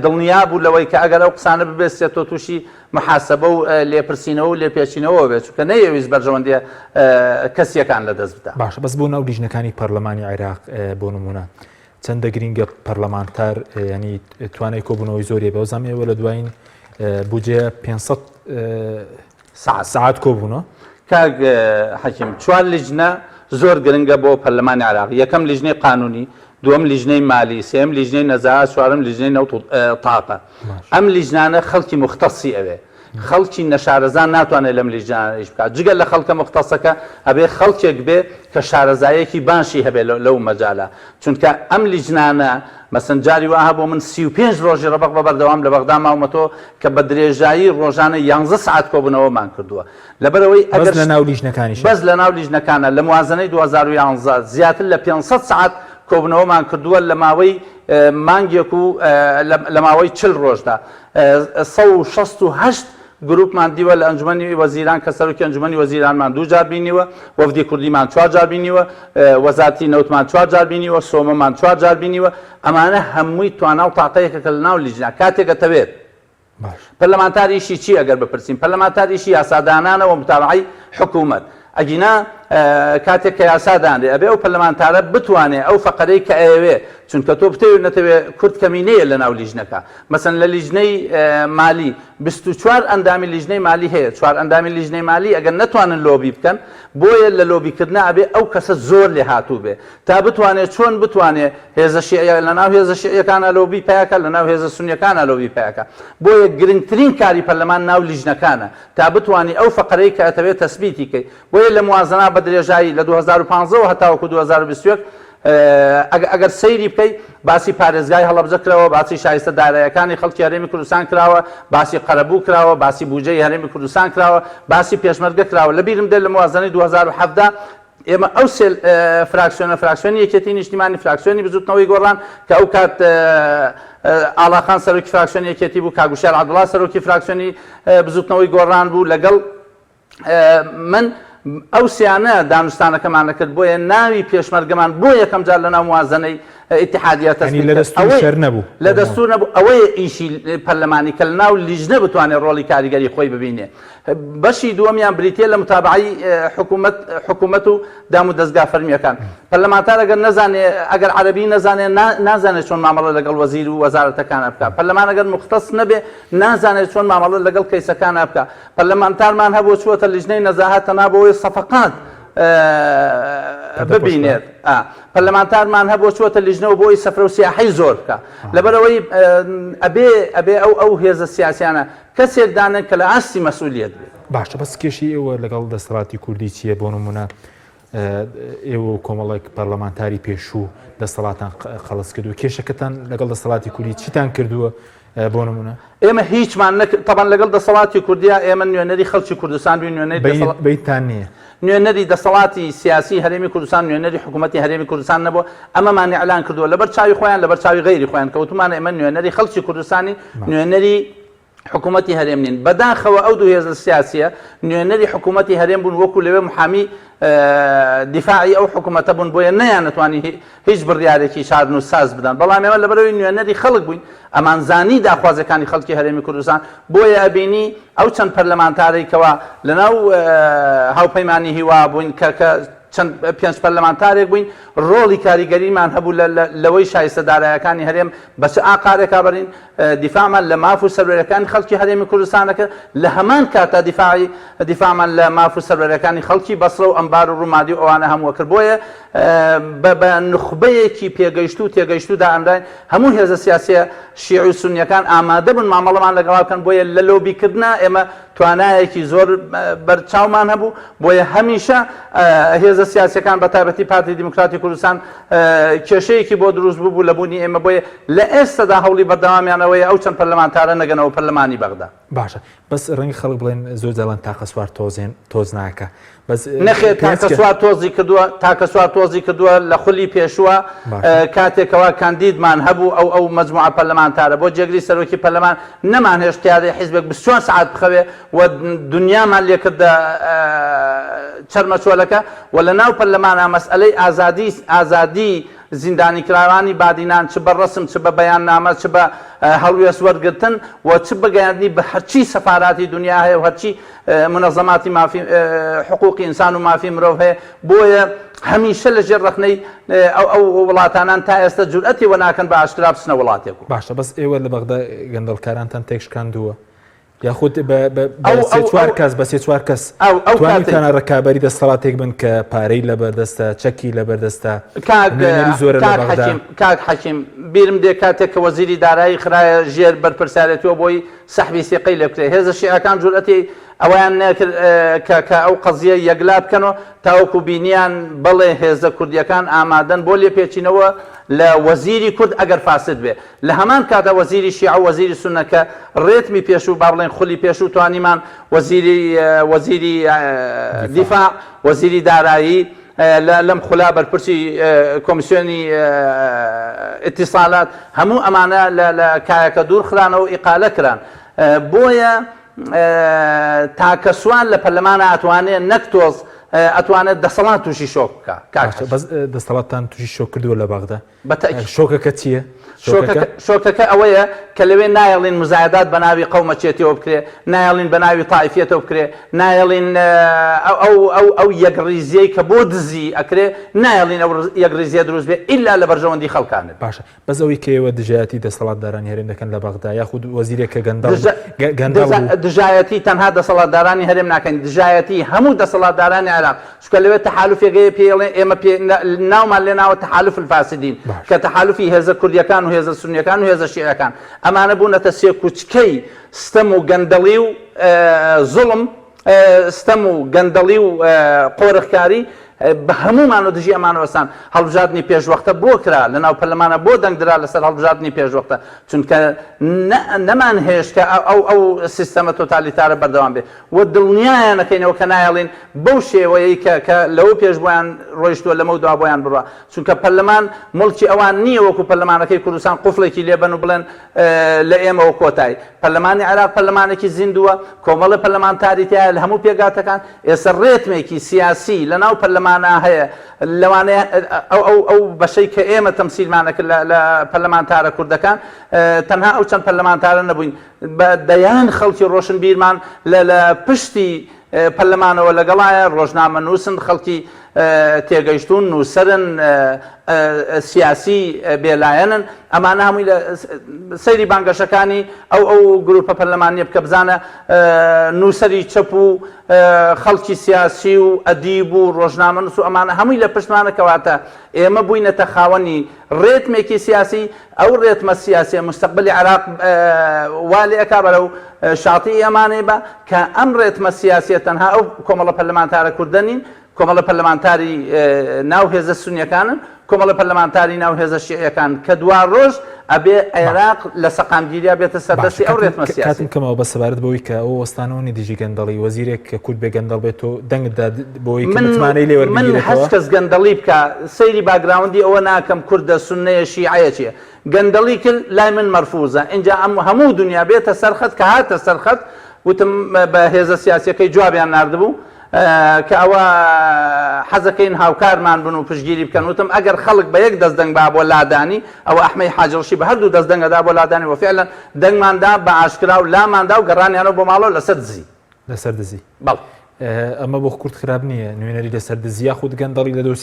D: دڵنیا بوو لەوەی کە ئەگەر ئەو قسانە ببێتێتۆ تووشی محاسبە و لێپرسینەوە و لێپێچینەوە بێت چونکە نەیەویست بەرژەوەندیە کەسیەکان لەدەست بدات
A: باشە بەس بۆ ناو لیژنەکانی پەرلەمانی عێراق بۆ نمونە چەندە گرینگە پەرلەمانتار ینی توانای کۆبوونەوەی زۆریە بە زانێەوە لە دوایین بودجێ 500 سعات کۆبوونەوە
D: کاک حەکیم 4 لیژنە زۆر گرنگە بۆ پەرلەمانی عێراق یەکەم لیژنەی قانونی دووەم لیژنەی مالی سێم لیژنەی نەزاعات چوارەم لیژنەی نەوت تاقە ئەم لیژنانە خەڵکی مختصی ئەوێ خەڵکی نەشارەزان ناتوانێت لەم لیژنانەش بکات جگەل لە خەڵکە مختصەکە ئەبێ خەڵکێک بێ کە شارەزایەکی باشی هەبێ لەو مەجالە چونکە ئەم لیژنانە مەسەن جاری وها بۆ من 35 ڕۆژی ڕەبق بە بەردەوام لە بەغدا ماومەتەوە کە بە درێژایی ڕۆژانە 11 سعات کۆبوونەوەمان کردووە لەبەرەوەی
A: ئەگەر لە ناو لیژنەکانی
D: بەس لە ناو لیژنەکانە لە موازنەی 2011 زیاتر لە 500 سعات کۆبوونەوەمان کردووە لە ماوەی مانگێک و لە ماوەی 40 ڕۆژدا 168 گروپمان دیوە لە ئەنجومەنی وەزیران کە سەرۆکی ئەنجومەنی وەزیرانمان 2 جار بینیوە وەفدی کوردیمان 4 جار بینیوە وەزارەتی نەوتمان 4 جار بینیوە سۆمەمان 4 جار بینیوە ئەمانە هەمووی توانا و تاقەیەکە کە لە ناو لیژنا کاتێکە دەبێت پەرلەمانتاریشی چی ئەگەر بپرسین پەرلەمانتاریشی یاسادانانەوە متابعەی حکوومەت ئەگینا کاتێک کە یاسادانێ ئەبێ ئەو پەرلەمانتارە بتوانێت ئەو فەقەرەی کە ئەوێ چونکە تۆ بتەوێت نەتەوێت کورد کەمینەیە لە ناو لیژنەکە مەسەن لە لیژنەی مالی 24 ئەندامی لیژنەی مالی هەیە 4 ئەندامی لیژنەی مالی ئەگەر نەتوانن لۆبی بکەن بۆیە لە لۆبیکردن ئەبێ ئەو کەسە زۆر لێ هاتوو بێ تا بتوانێت چۆن بتوانێت هێزە شیعە لە ناو هێزە شیعەکانە لۆبی پیاکە لە ناو هێزە سونیەکانە لۆبی پیاکە بۆیە گرنگترین کاری پەرلەمان ناو لیژنەکانە تا بتوانی ئەو فەقەرەی کە ئەتەوێت تەسبیتی کەی بۆیە لە موازنە بە درێژایی لە 2015 هەتاوەکو 2021 ئەگەر سەیری بکەیت باسی پارێزگای هەڵەبجە کراوە باسی شایستە داراییەکانی خەڵکی هەرێمی کوردستان کراوە باسی قەرەبوو کراوە باسی بودجەی هەرێمی کوردستان کراوە باسی پێشمەرگە کراوە لە بیرم دێت لە موازنەی 2017 ئێمە ئەو فراکسیۆنی یەکێتی نیشتیمانی فراکسیۆنی بزوتنەوەی گۆڕان کە ئەو کات ئاڵاخان سەرۆکی فراکسیۆنی یەکێتی بوو کاگوشار عەبدوڵڵا سەرۆکی فراکسیۆنی بزوتنەوەی گۆڕان بوو لەگەڵ من ئەو سیانە دانوستانەکەمان نەکرد بۆیە ناوی پێشمەرگەمان بۆ یەکەم جار لە ناو موازنەی اتحادیە
A: ینی لە دەستور شەر نەبوو
D: لە دەستور نەبوو ئەوەیە ئیشی پەرلەمانی کە لە ناو لیژنە بتوانێت ڕۆڵی کاریگەری خۆی ببینێ. بەشی دووەمیان بریتە لە متابعی حکوومەت و دام و دەستگا فەرمیەکان. پەرلەمانتار ئەگەر نەزانێ ئەگەر عەرەبی نەزانێ نازانێت چۆن مامەڵە لەگەڵ وەزیر و وەزارەتەکانە بکات. پەرلەمان ئەگەر مختص نەبێ نازانێت چۆن مامەڵە لەگەڵ کەیسەکانە بکات. پەرلەمانتارمان هەبوو چووەتە لیژنەی نەزاهەت تەنها بۆ ئەوەی سەفەقات ببینێت. پەرلەمانتارمان هەبوو چووەتە لیژنەوە بۆی سەفرە و سیاحەی زۆر بکە. لەبەرەوەی ئەبێ ئەو هێزە سیاسیانە کەسێک دانن کە لە ئاستی مەسئولیەت بێت.
A: باشە بەس کێشی ئێوە لەگەڵ دەسەڵاتی کوردی چییە؟ بۆ نمونە ئێوە کۆمەڵێک پەرلەمانتاری پێشوو دەسەڵاتان خەڵس کردو، کێشەکەتان لەگەڵ دەسەڵاتی کوردی چیتان کردووە؟ بۆ نمونە
D: ئێمە هیچمان تەبەن لەگەڵ دەسەڵاتی کوردیا ئێمە نوێنەری خەڵکی کوردستان بووین.
A: بەیتان نییە
D: نوێنەری دەسەڵاتی سیاسی هەرێمی کوردستان نوێنەری حکوومەتی هەرێمی کوردستان نەبووە. ئەمەمانی ئەلان کردووە لەبەر چاوی خۆیان لەبەر چاوی غەیری خۆیان کەوتمانە ئێمە نوێنەری خەڵکی کوردستانی نوێنەری حکوومەتی هەرێم نین. بەداخەوە ئەو دوو هێزە سیاسیە نوێنەری حکوومەتی هەرێم بوون وەکو لەوێ محامی دیفاعی ئەو حکوومەتە بوون بۆیە نەیانەتوانی هیچ بڕیارێکی شاردن و ساز بدەن. بەڵام ئێمە لەبەرەوەی نوێنەری خەڵک بووین ئەمانزانی داخوازەکانی خەڵکی هەرێمی کوردستان بۆیە ئەبینی ئەو چەند پەرلەمانتارێکەوە لەناو هاوپەیمانی هیوا بووین کە چەند پێنج پەرلەمانتارێک بووین ڕۆڵی کاریگەریمان هەبوو لەوەی شایستەدارایەکانی هەرێم بە چ ئاقارێکا بەرین دیفاعمان لە ماف و سەروەریەکانی خەڵکی هەرێمی کوردستانەکە لە هەمان کاتە دیفاعمان لە ماف و سەروەریەکانی خەڵکی بەسڕە و ئەمبار و ڕوومادی و ئەوانە هەمووە کرد. بۆیە بە نخبەیەکی پێگەیشت و تێگەیشتودا ئەمراین هەموو هێزە سیاسیە شیع و سونیەکان ئامادە بوون مامەڵەمان لەگەڵا بکەن. بۆیە لە لۆبیکردنا ئێمە توانایەکی زۆر بەرچاومان هەبوو. بۆیە هەمیشە هێزە سیاسیەکان بە تایبەتی پارتی دیموکراتی کوردستان کێشەیەکی بۆ دروست بوو لە بوونی ئێمە. بۆیە لە ئێستادا هەوڵی بەردەوامیانەوەی ئەو چەند پەرلەمانتارە نەگەنەوە پەرلەمانی بەغدا.
A: باشە بەس ڕەنگی خەڵک بڵێن زۆر جاڵان تاقە سوار تۆز ناکە.
D: نەخێت تاکە سوار تۆزی کردووە تاکە سوار تۆزی کردووە لە خولی پێشووە کاتێکەوە کاندیدمان هەبوو ئەو مەجموعە پەرلەمانتارە بۆ جێگری سەرۆکی پەرلەمان نەمان هێشتیادی حیزبێک 24 ساعت بخەوێ و دنیامان لێ کردە چەرمەچۆلەکە و لە ناو پەرلەمانە مەسئلەی ئازادی زیندانی کراوانی بادینان چ بە ڕسم چ بە بەیاننامە چ بە هەڵوێست وەرگرتن و چ بەگەیاندنی بە هەرچی سەفاراتی دنیا هەیە و هەرچی منەظەماتی حقوقی ئینسان و مافی مرۆڤ هەیە. بۆیە هەمیشە لەژێر ڕخنەی ئەو وڵاتانان تا ئێستا جورئەتی وەناکەن بە ئاشکرا بچنە وڵاتێک.
A: باشە بەس ئێوە لە بەغدا گەندەڵکارانتان تێکشکاندووە یاخود چوار کەس بە سێ چوار کەس توانیتانە ڕکابەری دەسەڵاتێک بن کە پارەی لەبەردەستە چەکی لەبەردەستە زۆرە لە بەغدا؟
D: کاک حەکیم بیرم دێ کاتێک کە وەزیری دارایی خرایە ژێر بەرپرسیارەتیەوە بۆی سەحبی سێقەی لێ بکرێ هێزە شیعەکان جورئەتی ئەویان نەکرد کە ئەو قەزیە یەکلا بکەنەوە تاوەکو بینیان بەڵێ هێزە کوردیەکان ئامادەن بۆ لێپێچینەوە لە وەزیری کورد ئەگەر فاسد بێ. لە هەمان کاتە وەزیری شیع و وەزیری سونەکە ڕێتمی پێشوو با بڵێن خولی پێشوو توانیمان وەزیری دیفاع وەزیری دارایی لەم خولا بەرپرسی کۆمیسیۆنی ئیتیسالات هەموو ئەمانە لە کایەکە دوور خرانەوە و ئیقالە کران. بۆیە تاکەسوان لە پەرلەمانە ئەتوانێت نەکتۆز ئەتوانێت دەسەڵات تووشی شۆک بکە.
A: دەسەڵاتان تووشی شۆک کردووە لە بەغدا؟ شۆکەکە چییە؟
D: شۆکەکە ئەوەیە کە لەوێ نایەڵین مزایدات بە ناوی قەومەچێتیەوە بکرێ، نایەڵین بە ناوی تایفیەتەوە بکرێ، نایەڵین ئەو یەکڕیزیەی کە بۆ دزی ئەکرێ نایەڵین ئەو یەکڕیزیە دروست بێ ئیلا لە بەرژەوەندی خەڵکانێت.
A: باشە بەس ئەوەی کەوە دژایەتی دەسەڵاتدارانی هەرێم دەکەن لە بەغدا یاخود وەزیرێکە
D: دژایەتی تەنها دەسەڵاتدارانی هەرێم ناکەن، دژایەتی هەموو دەسەڵاتدارانی عێراق چونکە لەوێ تەحالوفێکەیە پێڵێن ئێمە ناومان لێ ناوە تەحالوف الفاسدین کە تەحالوفی هێزە کوردیەکان و هێزە سونیەکان و هێزە شیعەکان ئەمانە بوونەتە سێ کوچکەی ستەم و گەندەڵی و زوڵم ستەم و گەندەڵی و قۆرخکاری بە هەمومان و دژی ئەمانەوەستان هەڵبژاردننی پێشوەختە بۆ کرا لە ناو پەرلەمانە بۆ دەنگدرا لەسەر هەڵبژاردننی پێشوەختە چونکە نەمان هێش کە ئەو سیستەمە تۆتالیتارە بەردەوام بێ و دڵنیایان نەکەینەوە کە نایەڵین بەو شێوەیەی کە لەوە پێش بۆیان ڕۆیشتووە لەمە دوا بۆیان بڕوە چونکە پەرلەمان مڵکی ئەوان نییە وەکو پەرلەمانەکەی کوردستان قوفڵێکی لێبن و بڵێن لە ئێمەوە کۆتایی. پەرلەمانی عێراق پەرلەمانێکی زیندووە کۆمەڵی پەرلەمانتاری تایە لە هەموو پێگاتەکان ئێستا ڕێتمێکی سیاسی لە ناو پەرلەمان ئەمانە هەیە لەوانەیە ئەو بەشەی کە ئێمە تەمسیلمانەکرد لە پەرلەمانتارە کوردەکان تەنها ئەو چەند پەرلەمانتارە نەبووین دەیان خەڵکی ڕۆشن بیرمان لە پشتی پەرلەمانەوە لەگەڵایە ڕۆژنامە نووسن خەڵکی تێگەیشتون نووسەرن سیاسی بێلایەنن ئەمانە هەمووی لە سەیری بانگەشەکانی ئەو گروپە پەرلەمانیە بکە بزانە نووسەری چەپ و خەڵکی سیاسی و ئەدیب و ڕۆژنامە نووس و ئەمانە هەمووی لە پشتمانە کەواتە ئێمە بووینەتە خاوەنی ڕێتمێکی سیاسی ئەو ڕێتمە سیاسیە مستەقبلی عێراق وا لێ ئەکا بەرەو شاڵی ئەمانەی بە کە ئەم ڕێتمە سیاسیە تەنها ئەو کۆمەڵە پەرلەمانتارە کوردەنین کۆمەڵە پەرلەمانتاری ناو هێزە سونیەکانن کۆمەڵە پەرلەمانتاری ناو هێزە شیعیەکان کە دوا ڕۆژ ئەبێ عێراق لە سەقامگیریە بێتە سەردەستی ئەو ڕێتمە سیاسی.
A: کاتم کەمەوە بە سەبارەت بەوەی کە ئەو وەستانەوەی دژی گەندەڵی وەزیرێک کە کورد بێ گەندەڵ بێت و دەنگدا بۆی متمانەی لێ وەربگیرێتەوە.
D: من هەست کەس گەندەڵی بکە سەیری باگراوندی ئەوە ناکەم کوردە سوننەیە شیعەیە چییە گەندەڵی کرد لای من مەرفوزە اینجا هەموو دنیا بێتە سەرخەت کە هاتە سەرخەت وتم بە هێزە سیاسیەکەی جوابیان ناردبوو کە ئەوە حەزەکەین هاوکارمان بن و پشتگیری بکەن وتم ئەگەر خەڵک بە یەک دەستدەنگ با بۆ لادانی ئەوە ئەحمەی حاجڕشی بە هەردوو دەستدەنگەدا بۆ لادانی وفعلا دەنگماندا بە ئاشکرا و لاماندا و گەڕانیانەوە بۆ ماڵەوە لەسەر دزی بەڵ
A: ئەمە بۆ کورد خراپ نییە نوێنەری لەسەر دزی یاخود گەندەڵی لە دۆسی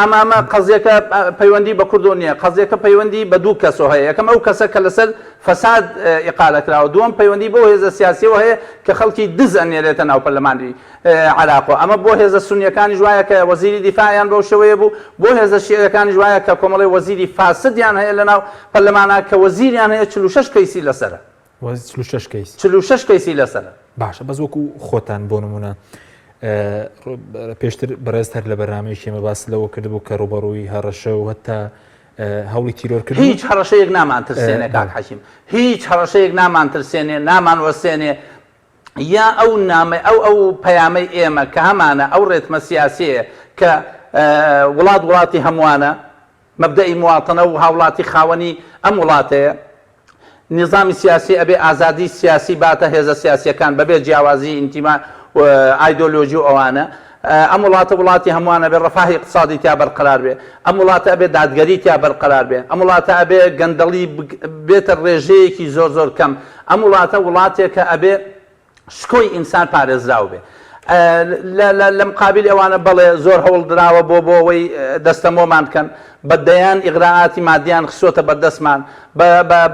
D: ئەمە قەزیەکە پەیوەندی بە کوردۆ نییە قەزیەکە پەیوەندی بە دوو کەسەوە هەیە یەکەم ئەو کەسە کە لەسەر فەساد ئیقالەکراوە دووەم پەیوەندی بۆ هێزە سیاسیەوە هەیە کە خەڵکی دز ئەنێرێتە ناو پەرلەمانی عێراقەوە ئەمە بۆ هێزە سونیەکانی جوایە کە وەزیری دیفاعیان بەو شێوەیە بوو بۆ هێزە شیعیەکانی جوایە کە کۆمەڵی وەزیری فاسدیان هەیە لە ناو پەرلەمانە کە وەزیریان هەیە 46 کەیسی لەسەرە 46 کەیسی لەسەرە.
A: باشە بەس وەکو خۆتان بۆ نمونە پێشتر بەڕێز هەر لە بەرنامەیەکی ئێمە باس لەوە کردبوو کە ڕوبەڕووی هەڕەشە و هەتا هەوڵی تیرۆرکردن
D: هیچ هەڕەشەیەک نامانترسێنێ کاک حەکیم هیچ هەڕەشەیەک نامانترسێنێ نامانوەسێنێ یا ئەو نامە ئەو پەیامەی ئێمە کە هەمانە ئەو ڕێتمە سیاسیەیە کە وڵاتی هەمووانە مەبدەئی مواطنە و هاوڵاتی خاوەنی ئەم وڵاتەیە نظامی سیاسی ئەبێ ئازادی سیاسی باتە هێزە سیاسیەکان بەبێ جیاوازی ئینتیما ئایدۆلۆژی و ئەوانە ئەم وڵاتە وڵاتی هەمووانە بێ ڕەفاهی اقتصادی تیا بەرقەرار بێ ئەم وڵاتە ئەبێ دادگەری تیا بەرقەرار بێ ئەم وڵاتە ئەبێ گەندەڵی بێتە ڕێژەیەکی زۆر کەم ئەم وڵاتە وڵاتێکە ئەبێ شکۆی ئینسان پارێزراو بێ لە مقابل ئەوانە بەڵێ زۆر هەوڵ دراوە بۆەوەی دەستەمۆمان بکەن بەدەیان ئیغراعاتی مادیان خسۆتە بەردەستمان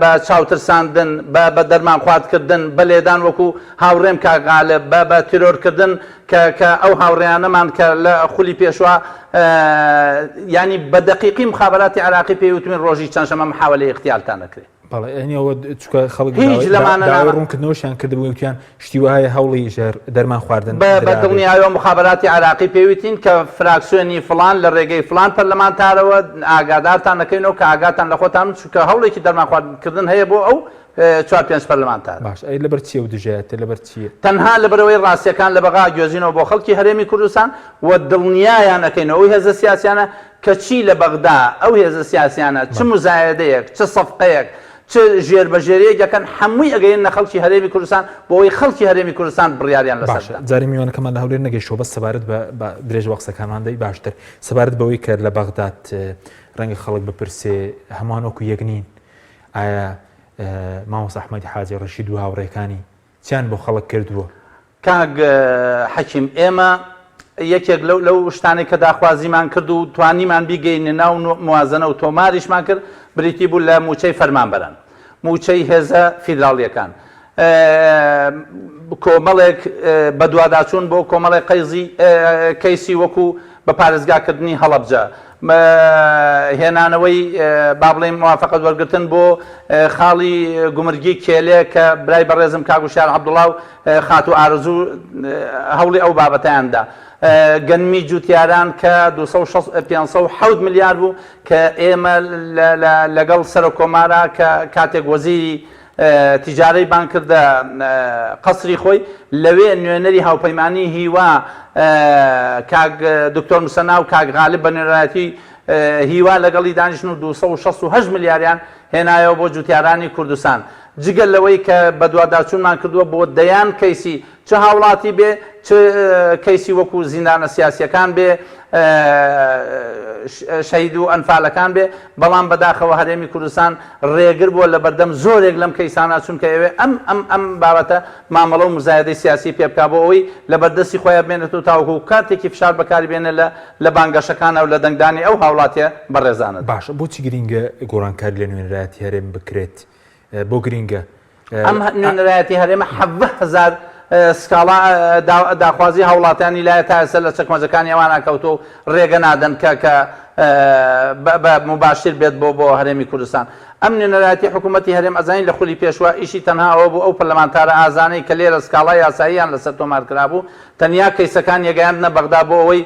D: بە چاوترساندن بە دەرمان خواردکردن بە لێدان وەکو هاوڕێم کاغالە بە تیرۆرکردن کە ئەو هاوڕێیانەمان کە لە خولی پێشوە ینی بە دەقیقی مخابراتی عراقی پێوتمین ڕۆژی چەندشەمە محاولەی اغتیالتان دەکرێت.
A: ئەوە چکە خەڵک ڕوونکردنەوەشیان کردبوو وتیان شتی وایە هەوڵی ژێر دەرمان خواردن
D: بە دڵنیایەوە مخابراتی عراقی پێویستین کە فراکسیۆنی فلان لە ڕێگەی فلان پەرلەمانتارەوە ئاگادارتان دەکەینەوە کە ئاگاتان لە خۆتان چکە هەوڵێکی دەرمان خواردکردن هەیە بۆ ئەو 4-5 پەرلەمانتار.
A: باش ئەی لەبەر چیە و دژێت لەبەر چیە؟
D: تەنها لەبەرەوەی ڕاستیەکان لە بەغا گوێزینەوە بۆ خەڵکی هەرێمی کوردستان و دڵنیایان ئەەکەینەوەی هێزە سیاسیانە کە چی لە بەغدا ئەو هێزە سیاسیانە چ مزایدەیەک چه سەفقەیەک چ ژێر بەژێریەکەکەن هەمووی ئەگەین خەڵکی هەرێمی کوردستان بۆەوەی خەڵکی هەرێمی کوردستان بڕیاریان لەسەر
A: جاری میوانەکەمان لە هەولێر نەگەیشتەوە بەس سەبارەت بە درێژ وەقسەکانماندەی باشتر سەبارەت بەوەی کە لە بەغداد ڕەنگە خەڵک بپرسێ هەمان وەکو یەکنین ئایا مامۆستا ئەحمەدی حاجی ڕەشید و هاوڕێکانی چیان بۆ خەڵک کردووە؟
D: کاک حەکیم ئێمە یەکێک لەو شتانێک کە داخوازیمان کرد و توانیمان بیگەینە ناو موازنە و تۆماریشمان کرد بریتی بوو لە موچەی فەرمانبەران موچەی هێزە فیدراڵیەکان کۆمەڵێک بە دوواداچوون بۆ کۆمەڵی کەیسی وەکو بە پارێزگاکردنی هەڵەبجە هێنانەوەی با بڵێم موافقەت وەرگرتن بۆ خاڵی گومرگی کێلێ کە برای بەڕێزم کاگوشار عەبدوڵڵا و خاتو ئارزوو هەوڵی ئەو بابەتەیاندا گەنمی جوتیاران کە 507 ملیار بوو کە ئێمە لەگەڵ سەرۆکۆمارە کە کاتێک وەزیری تیجارەی بان کردە قەسری خۆی لەوێ نوێنەری هاوپەیمانی هیوا کاک دکتۆر موسەنا و کاک غالب بە نوێنەرایەتی هیوا لەگەڵی دانیشتن و 268 ملیاریان هێنایەوە بۆ جوتیارانی کوردستان جگەل لەوەی کە بە دوواداچوونمان کردووە بۆ دەیان کەیسی چه هاوڵاتی بێ چ کەیسی وەکو زیندانە سیاسیەکان بێ شەهید و ئەنفالەکان بێ بەڵام بەداخەوە هەرێمی کوردستان ڕێگر بووە لە بەردەم زۆرێک لەم کەیسانە چونکە ئێوێ ئەم بابەتە مامەڵە و مزایدەی سیاسی پێ بکا بۆ ئەوەی لە بەردەستی خۆیان بێنێت و تاوەکو کاتێکی فشار بەکاری بێنێ لە بانگەشەکانە و لە دەنگدانی ئەو هاوڵاتیە بەڕێزانە.
A: باشە بۆچی گرینگە گۆڕانکاری لە نوێنەرایەتی هەرێم بکرێت بۆ گرینگە
D: ئەم نوێنەرایەتی هەرێمە 7,000 سکاڵا داخوازی هاوڵاتیانی لایە تا ئێستا لە چەکمەجەکانی ئەوانە کەوتۆ ڕێگە نادەن کە بە مباشر بێت بۆ هەرێمی کوردستان. ئەم نوێنەرایەتی حکوومەتی هەرێم ئەزانین لە خولی پێشوە ئیشی تەنها ئەوە بوو ئەو پەرلەمانتارە ئازانەی کە لێرە سکاڵای یاساییان لەسەر تۆمار کرابوو تەنیا کەیسەکان یەگەیاندنە بەغدا بۆ ئەوەی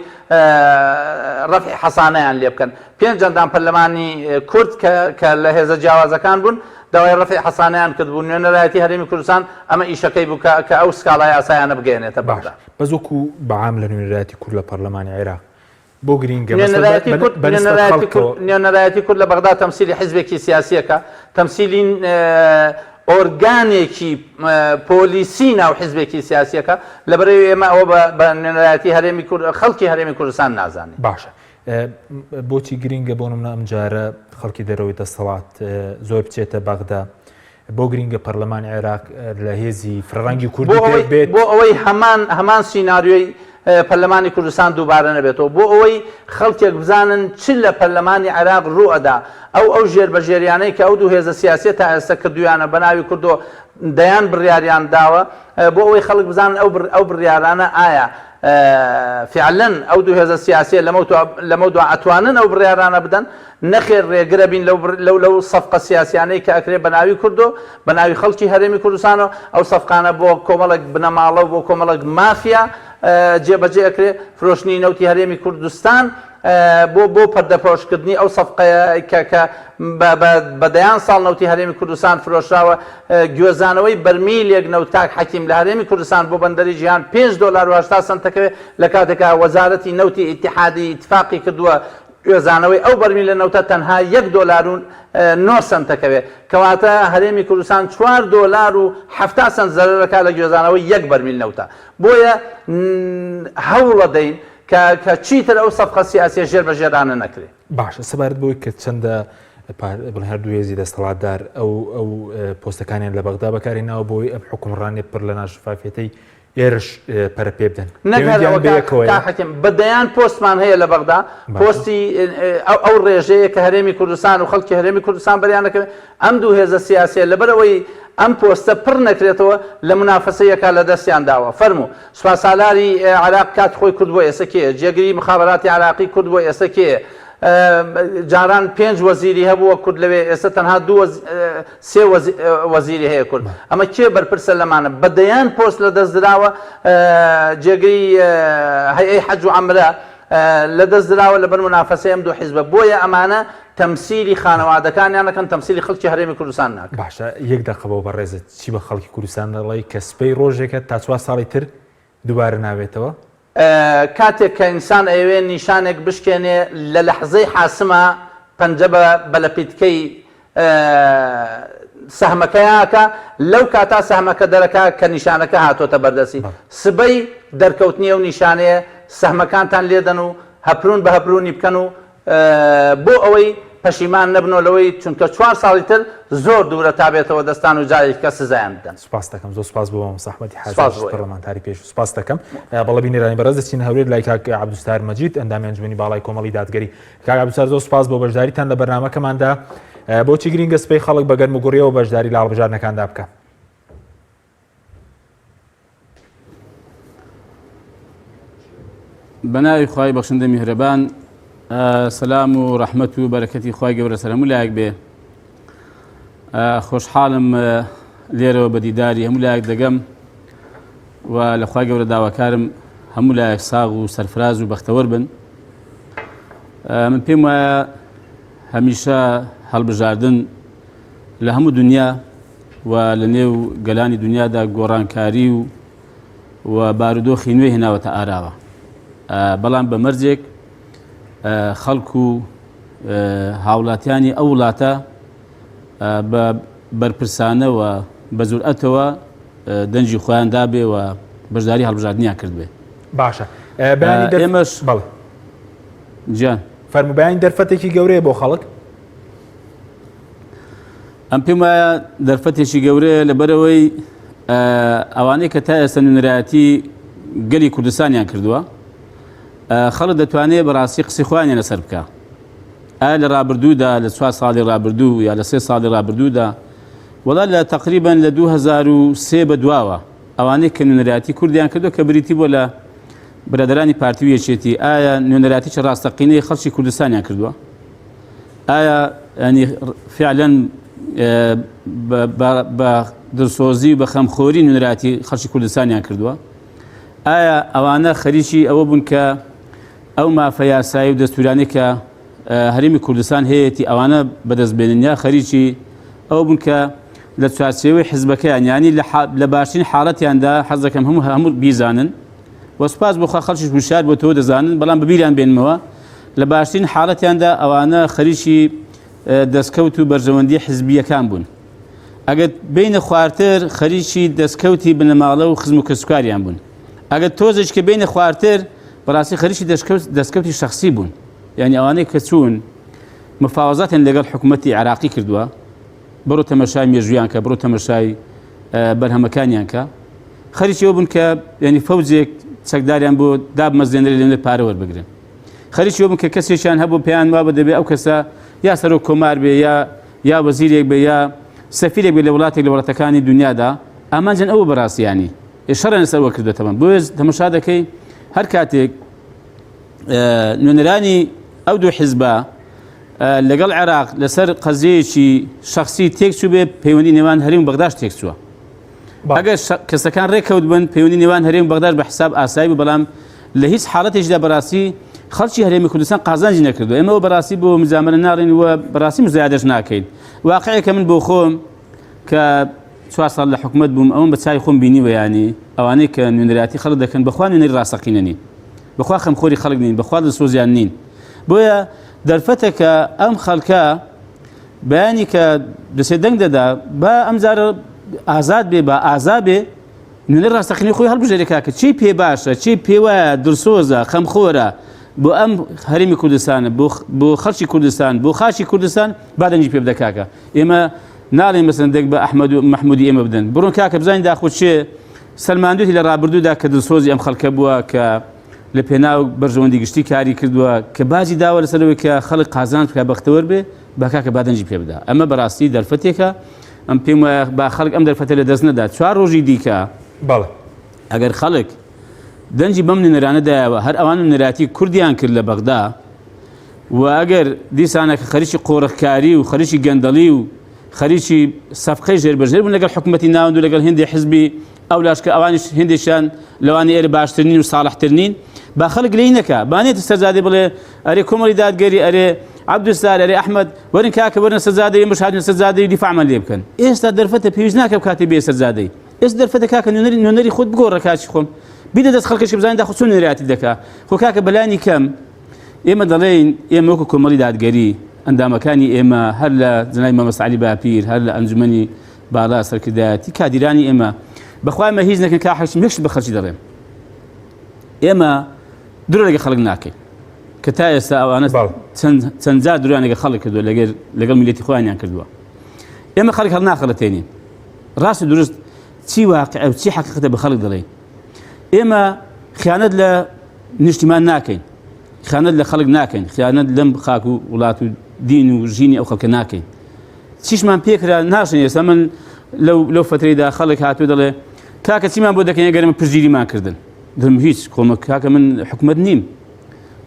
D: ڕەفعی حەسانەیان لێ بکەن. 5 ئەندام پەرلەمانی کورد کە لە هێزە جیاوازەکان بوون داوای ڕەفعی حەسانەیان کردبوو. نوێنەرایەتی هەرێمی کوردستان ئەمە ئیشەکەی بوو کە ئەو سکاڵای یاساییانە بگەێنێتە بەغدا.
A: بەزۆکو بەعام لە نوێنەرایەتی کورد لە پەرلەمانی عێراق بۆ گرینگە
D: نوێنەرایەتی کورد لە بەغدا تەمسیلی حیزبێکی سیاسیەکە تەمسیلی ئۆرگانێکی پۆلیسی ناو حیزبێکی سیاسیەکە لەبەرەوەی ئێمە ئەوە بە نوێنەرایەتی هەرێمی خەڵکی هەرێمی کوردستان نازانێت.
A: باشە بۆچی گرینگە بۆ نمونە ئەم جارە خەڵکی دەرەوەی دەسەڵات زۆر بچێتە بەغدا بۆ گرینگە پەرلەمانی عێراق لە هێزی فرەنگی کوردی بێت
D: بۆ ئەوەی هەمان سیناریۆی پەرلەمانی کوردستان دووبارە نەبێتەوە بۆ ئەوەی خەڵکێک بزانن چ لە پەرلەمانی عێراق ڕوئەدا ئەو ژێربەژێریانەی کە ئەو دوو هێزە سیاسی تا ئێستا کردویانە بە ناوی کوردۆ دەیان بڕیاریان داوە بۆ ئەوەی خەڵک بزانن ئەو بڕیارانە ئایا فعلەن ئەو دوو هێزە سیاسیە لەمە دو ئەتوانن ئەو بڕیارانە بدەن نەخێر ڕێگرە بین لەو سەفقە سیاسیانەی کە ئەکرێ بە ناوی کوردۆ بە ناوی خەڵکی هەرێمی کوردستانەوە ئەو سەفقانە بۆ کۆمەڵک بنەماڵە و بۆ کۆمەڵک مافیا جێبەجێ ئەکرێ فرۆشتنی نەوتی هەرێمی کوردستان بۆ پەردەپۆشکردنی ئەو سەفقەیە کە بەدەیان ساڵ نەوتی هەرێمی کوردستان فرۆشراوە گوێزانەوەی بەرمیلێک نەوتاک حەکیم لە هەرێمی کوردستان بۆ بەندەری جیهان $5.80 لە کاتێکا وەزارەتی نەوتی ئیتیحادی ئیتفاقی کردووە گوێزانەوەی ئەو بەرمیل لە نەوتە تەنها $1.09 کەواتە هەرێمی کوردستان $4.70 زەرەرەکە لە گوێزانەوەی 1 بەرمیل نەوتە. بۆیە هەوڵە دەین کە چیتر ئەو سەفقە سیاسیە ژێربەژێرانە نەکرێت.
A: باشە سەبارەت بۆی کە چەندە هەردوو هێزی دەسەڵاتدار ئەو پۆستەکانیان لە بەغدا بەکارهێناوە بۆی ئەم حکومڕانێ پڕ لە ناشفافێتەی ئێرش پەرە پێ بدەن
D: بەدەیان پۆستمان هەیە لە بەغدا پۆستی ئەو ڕێژەیە کە هەرێمی کوردستان و خەڵکی هەرێمی کوردستان بەریانەکەوێت ئەم دوو هێزە سیاسیە لەبەرەوەی ئەم پۆستە پڕ نەکرێتەوە لە منافەسەیەکە لە دەستیان داوە. فەرموو سوپاسالاری عێراق کات خۆی کورد بۆ ئێستا کێ جێگری مخابراتی عراقی کورد بۆ ئێستا کێ جاران 5 وەزیری هەبووە کورد لەوێ ئێستا تەنها 3 وەزیری هەیە کورد. ئەمە کێ بەرپرسە لەمانە بەدەیان پۆست لە دەستدراوە جێگری هەیئەی حەج و عەمرە لە دەستدراوە لەبەر منافەسەی ئەم دوو حیزبە. بۆیە ئەمانە تەمسیلی خانەوادەکانیانەکەن تەمسیلی خەڵکی هەرێمی کوردستان ناکەن.
A: باشە یەک دەقەبەوە بەڕێزت چی بە خەڵکی کوردستان دەڵێ کە سبەی ڕۆژێکە تا 4 ساڵی تر دووبارە ناوێتەوە
D: کاتێک کە ئینسان ئەوێ نیشانێک بشکێنێ لە لەحزەی حاسمە پەنجە بە لەپیتکەی سەهمەکەیاکە لەو کاتا سەهمەکە دەرەکە کە نیشانەکە هاتۆتە بەردەسی سبەی دەرکەوتنی ئەو نیشانەیە سەهمەکانتان لێدەن و هەپرون بە هەپرونی بکەن و بۆ ئەوەی پەشیمان نەبنەوەی چونکە 4 ساڵی تر زۆر دوورە تابێتەوە دەستان و جارێک کە سزایان بدەن.
A: سوپاس دەکەم زۆر سوپاس بۆ سەحمەتی حەزاز پەرلەمانتاری پێش سوپاس دەکەم. بەڵە بینێرانی بەڕێز دەچین هەورێت لای کاک عەبدولستار مەجید ئەندامی ئەنجومەنی باڵای کۆمەڵی دادگەری. کاک عەبدولستار زۆر سوپاس بۆ بەشداریتان لە بەرنامەکەماندا. بۆچی گرینگە سبەی خەڵک بە گەرم و گوڕیەوە بەشداری لە هەڵبژاردنەکاندا بکە؟
E: بەناوی خوای بەخشندە میهرەبان سەلام و ڕەحمەت و بەرەکەتی خوای گەورە سەر هەموو لایەک بێ. خۆشحاڵم لێرەوە بە دیداری هەموو لایەک دەگەم و لە خوای گەورە داواکارم هەموو لایەک ساغ و سەرفراز و بەختەوەر بن. من پێم وایە هەمیشە هەڵبژاردن لە هەموو دنیا و لە نێو گەلانی دنیادا گۆڕانکاری و بارودۆخی نوێی هێناوەتە ئاراوە. بەڵام بە مەرجێک خەڵک و هاوڵاتیانی ئەو وڵاتە بە بەرپرسانەوە بە جورئەتەوە دەنجی خۆیان دابێ و بەشداری هەڵبژاردنیان کرد بێ.
A: باشە ئێمەش بەڵێ
E: گیان
A: فەرموبیانی دەرفەتێکی گەورەیە بۆ خەڵک.
E: ئەم پێم وایە دەرفەتێکی گەورەیە لەبەرەوەی ئەوانەی کە تا ئێستا نوێنەرایەتی گەلی کوردستانیان کردووە خەڵک دەتوانێت بەڕاستی قسەی خۆیان لەسەر بکە. ئایا لە ڕابردوودا لە 4 ساڵی ڕابردوو یا لە 3 ساڵی ڕابردوودا وەڵا لە تقریبان لە 2003 بەدواوە ئەوانەی کە نوێنەرایەتی کوردیان کردو کە بریتی بۆ لە برادرانی پارتی یەکێتی ئایا نوێنەرایەتیی ڕاستەقینەی خەڵکی کوردستانیان کردووە؟ ئایا ینی فعلەن بە دڵسۆزی و بە خەمخۆری نوێنەرایەتی خەڵکی کوردستانیان کردووە؟ ئایا ئەوانە خەریکی ئەوە بوون کە ئەو مافە یاسایی و دەستورانەی کە هەرێمی کوردستان هەیەی ئەوانە بەدەستبێنن یا خەریکی ئەو بوون کە لە چوارچێوەی حیزبەکەیان ینی لە باشترین حاڵەتیاندا حەز دەکەم هەموو بیزانن وەسپاس بۆخوا خەڵکیش وشار بۆ تۆ دەزانن بەڵام بەبیریان بێنمەوە لە باشترین حاڵەتیاندا ئەوانە خەریکی دەستکەوت و بەرژەوەندی حیزبیەکان بوون. ئەگەر بینە خوارتر خەریکی دەستکەوتی بنەماڵە و خزم و کەسوکاریان بوون. ئەگەر تۆزش کە بینە خوارتر بەڕاستی خەریکی دەستکەوتی شخصی بوون. یعنی ئەوانەی کە چوون مفاوەزاتیان لەگەڵ حکوومەتی عێراقی کردووە بەڕۆ تەمەشای مێژویان کە بڕۆ تەمەشای بەرهەمەکانیان کە خەریکی ئەوە بوون کە ینی فەوجێک چەکداریان بۆ دابمەزێنەری لێنێ پارە وەربگرن. خەریکی ئەوە بوون کە کەسێکیان هەبوو پێیان وابە دەبێ ئەو کەسە یا سەرۆک کۆمار بێ یا وەزیرێک بێ یا سەفیرێک بێ لە وڵاتێک لە وڵاتەکانی دنیادا ئامانجان ئەوە بەڕاستیانی شەڕیان لەسەرەوە کردوێتەوە. بۆیە تەمەشا دەکەی هەر کاتێک نوێنەرانی ئەو دوو حیزبە لەگەڵ عێراق لەسەر قەزەیەکی شخصی تێکچوو بێ پەیوەندی نێوان هەرێم و بەغداد تێکچووە. ئەگەر کەسەکان ڕێکەوت بن پەیوەندی نێوان هەرێم و بەغداد بە حساب ئاسایی بوو بەڵام لە هیچ حاڵەتێکدا بەڕاستی خەڵکی هەرێمی کوردستان قازانجی نەکردو. ئێمەوە بەڕاستی بۆ مزامەرە ناڕین وە بەڕاستی مزایدەش ناکەین. واقعەکە من بۆ خۆم کە 4 ساڵ لە حکومەت بووم ئەوم بە چای خۆم بینیوە ینی ئەوانەی کە نوێنەرایەتی خەڵک دەکەن بەخوا نوێنەری ڕاستەقینە نین بەخوا خەمخۆری خەڵک نین بەخوا دڵسۆزیان نین. بۆیە دەرفەتە کە ئەم خەڵکە بەیانی کە دەسێ دەنگ دەدا بە ئەمجارە ئازاد بێ بە ئازا بێ نوێنەری ڕاستەقینەی خۆی هەڵبژێرێ کاکە چی پێ باشە چی پێوایە دڵسۆزە خەمخۆرە بۆ ئەم هەرێمی کوردستانە بۆ خەڵکی کوردستان بۆ خاچی کوردستان با دەنجی پێ بدە کاکە. ئێمە ناڵێن مەسەن دەک بە ئەحمەد و مەحمودی ئێمە بدەن بڕۆن کاکە بزانین داخۆ چێ سەلماندوتی لە ڕابردوودا کە دڵسۆزی ئەم خەڵکە بووە کە لە پێناو بەرژەوەندی گشتی کاری کردووە کە باجی داوە لەسەرەوەی کە خەڵک قازان بکە بەختەوەر بێ با کاکە با دەنجی پێ بدە. ئەمە بەڕاستی دەرفەتێکە ئەم پێم وایە با خەڵک ئەم دەرفەتە لە دەست نەدا 4 ڕۆژی دیکە
A: بەڵێ
E: ئەگەر خەڵک دەنجی بەم نوێنەرانەدایەوە هەر ئەوان نوێنەراتی کوردیان کرد لە بەغدا و ئەگەر دیسانە کە خەریکی قۆڕەخکاری و خەریکی گەندەڵی و خەریکی سەفقەی ژێربەژێر بوون لەگەڵ حکوومەتی ناوەند و لەگەڵ هێندی حیزبی ئەو لاشکە ئەوانیش هێندێکیان لەوانی ئێرە باشترین و ساڵحترین با خەڵک لێی نەکا بانێتە سەرزادەی بڵێ ئەرێ کۆمەڵی دادگەری ئەرێ عەبدولسار ئەرێ ئەحمەد وەرن کاکە وەرنە سەرزادەی ئێمەش هاتوونە سەرزادەی و دیفاعمان لێ بکەن. ئێستا دەرفەتە پێویست ناکە کاتی بێ سەرزادەی ئێستا دەرفەتە کاکە نوێنەری خۆت بگۆڕە کاچی خۆم بیدە دەست خەڵکیشی بزانین داخۆ چۆن نوێنەراتی دەکا. خۆ کاکە بەلانی کەم ئێمە دەڵێین ئێمە وەکو کۆمەڵی دادگەری ئەندامەکانی ئێمە هەر لە جنای مەمەست عەلی باپیر هەر لە ئەنجومەنی باڵا سەرکردایەتی کادیرانی ئێمە بەخوا ئێمە هیچ نەکەن کا حەکیم یەکشت بە خەڵکی دەڵێم ئێمە درۆ لەگە خەڵک ناکەین کە تا ئێستا ئەوانە چەند جار درویان لەگە خەڵک کردووە لەگەڵ میلەتی خۆیانیان کردووە. ئێمە خەڵک هەڵ ناخەڵەتێنین ڕاست و دروست چی واقع و چی حەقیقەتە بە خەڵک دەڵێین. ئێمە خیانەت لە نیشتیمان ناکەین خیانەت لە خەڵک ناکەین خیانەت لەم خاک و وڵات و دین و ژینی ئەو خەڵکە ناکەین. چیشمان پێکرا ناشن ئێستا من لەو فترەیدا خەڵک هاتووە دەڵێ کاکە چیمان بۆ دەکەین ئەگەر ئێمە پشتگیریمان کردن دڵم هیچ کۆمە کاکە من حکومەت نیم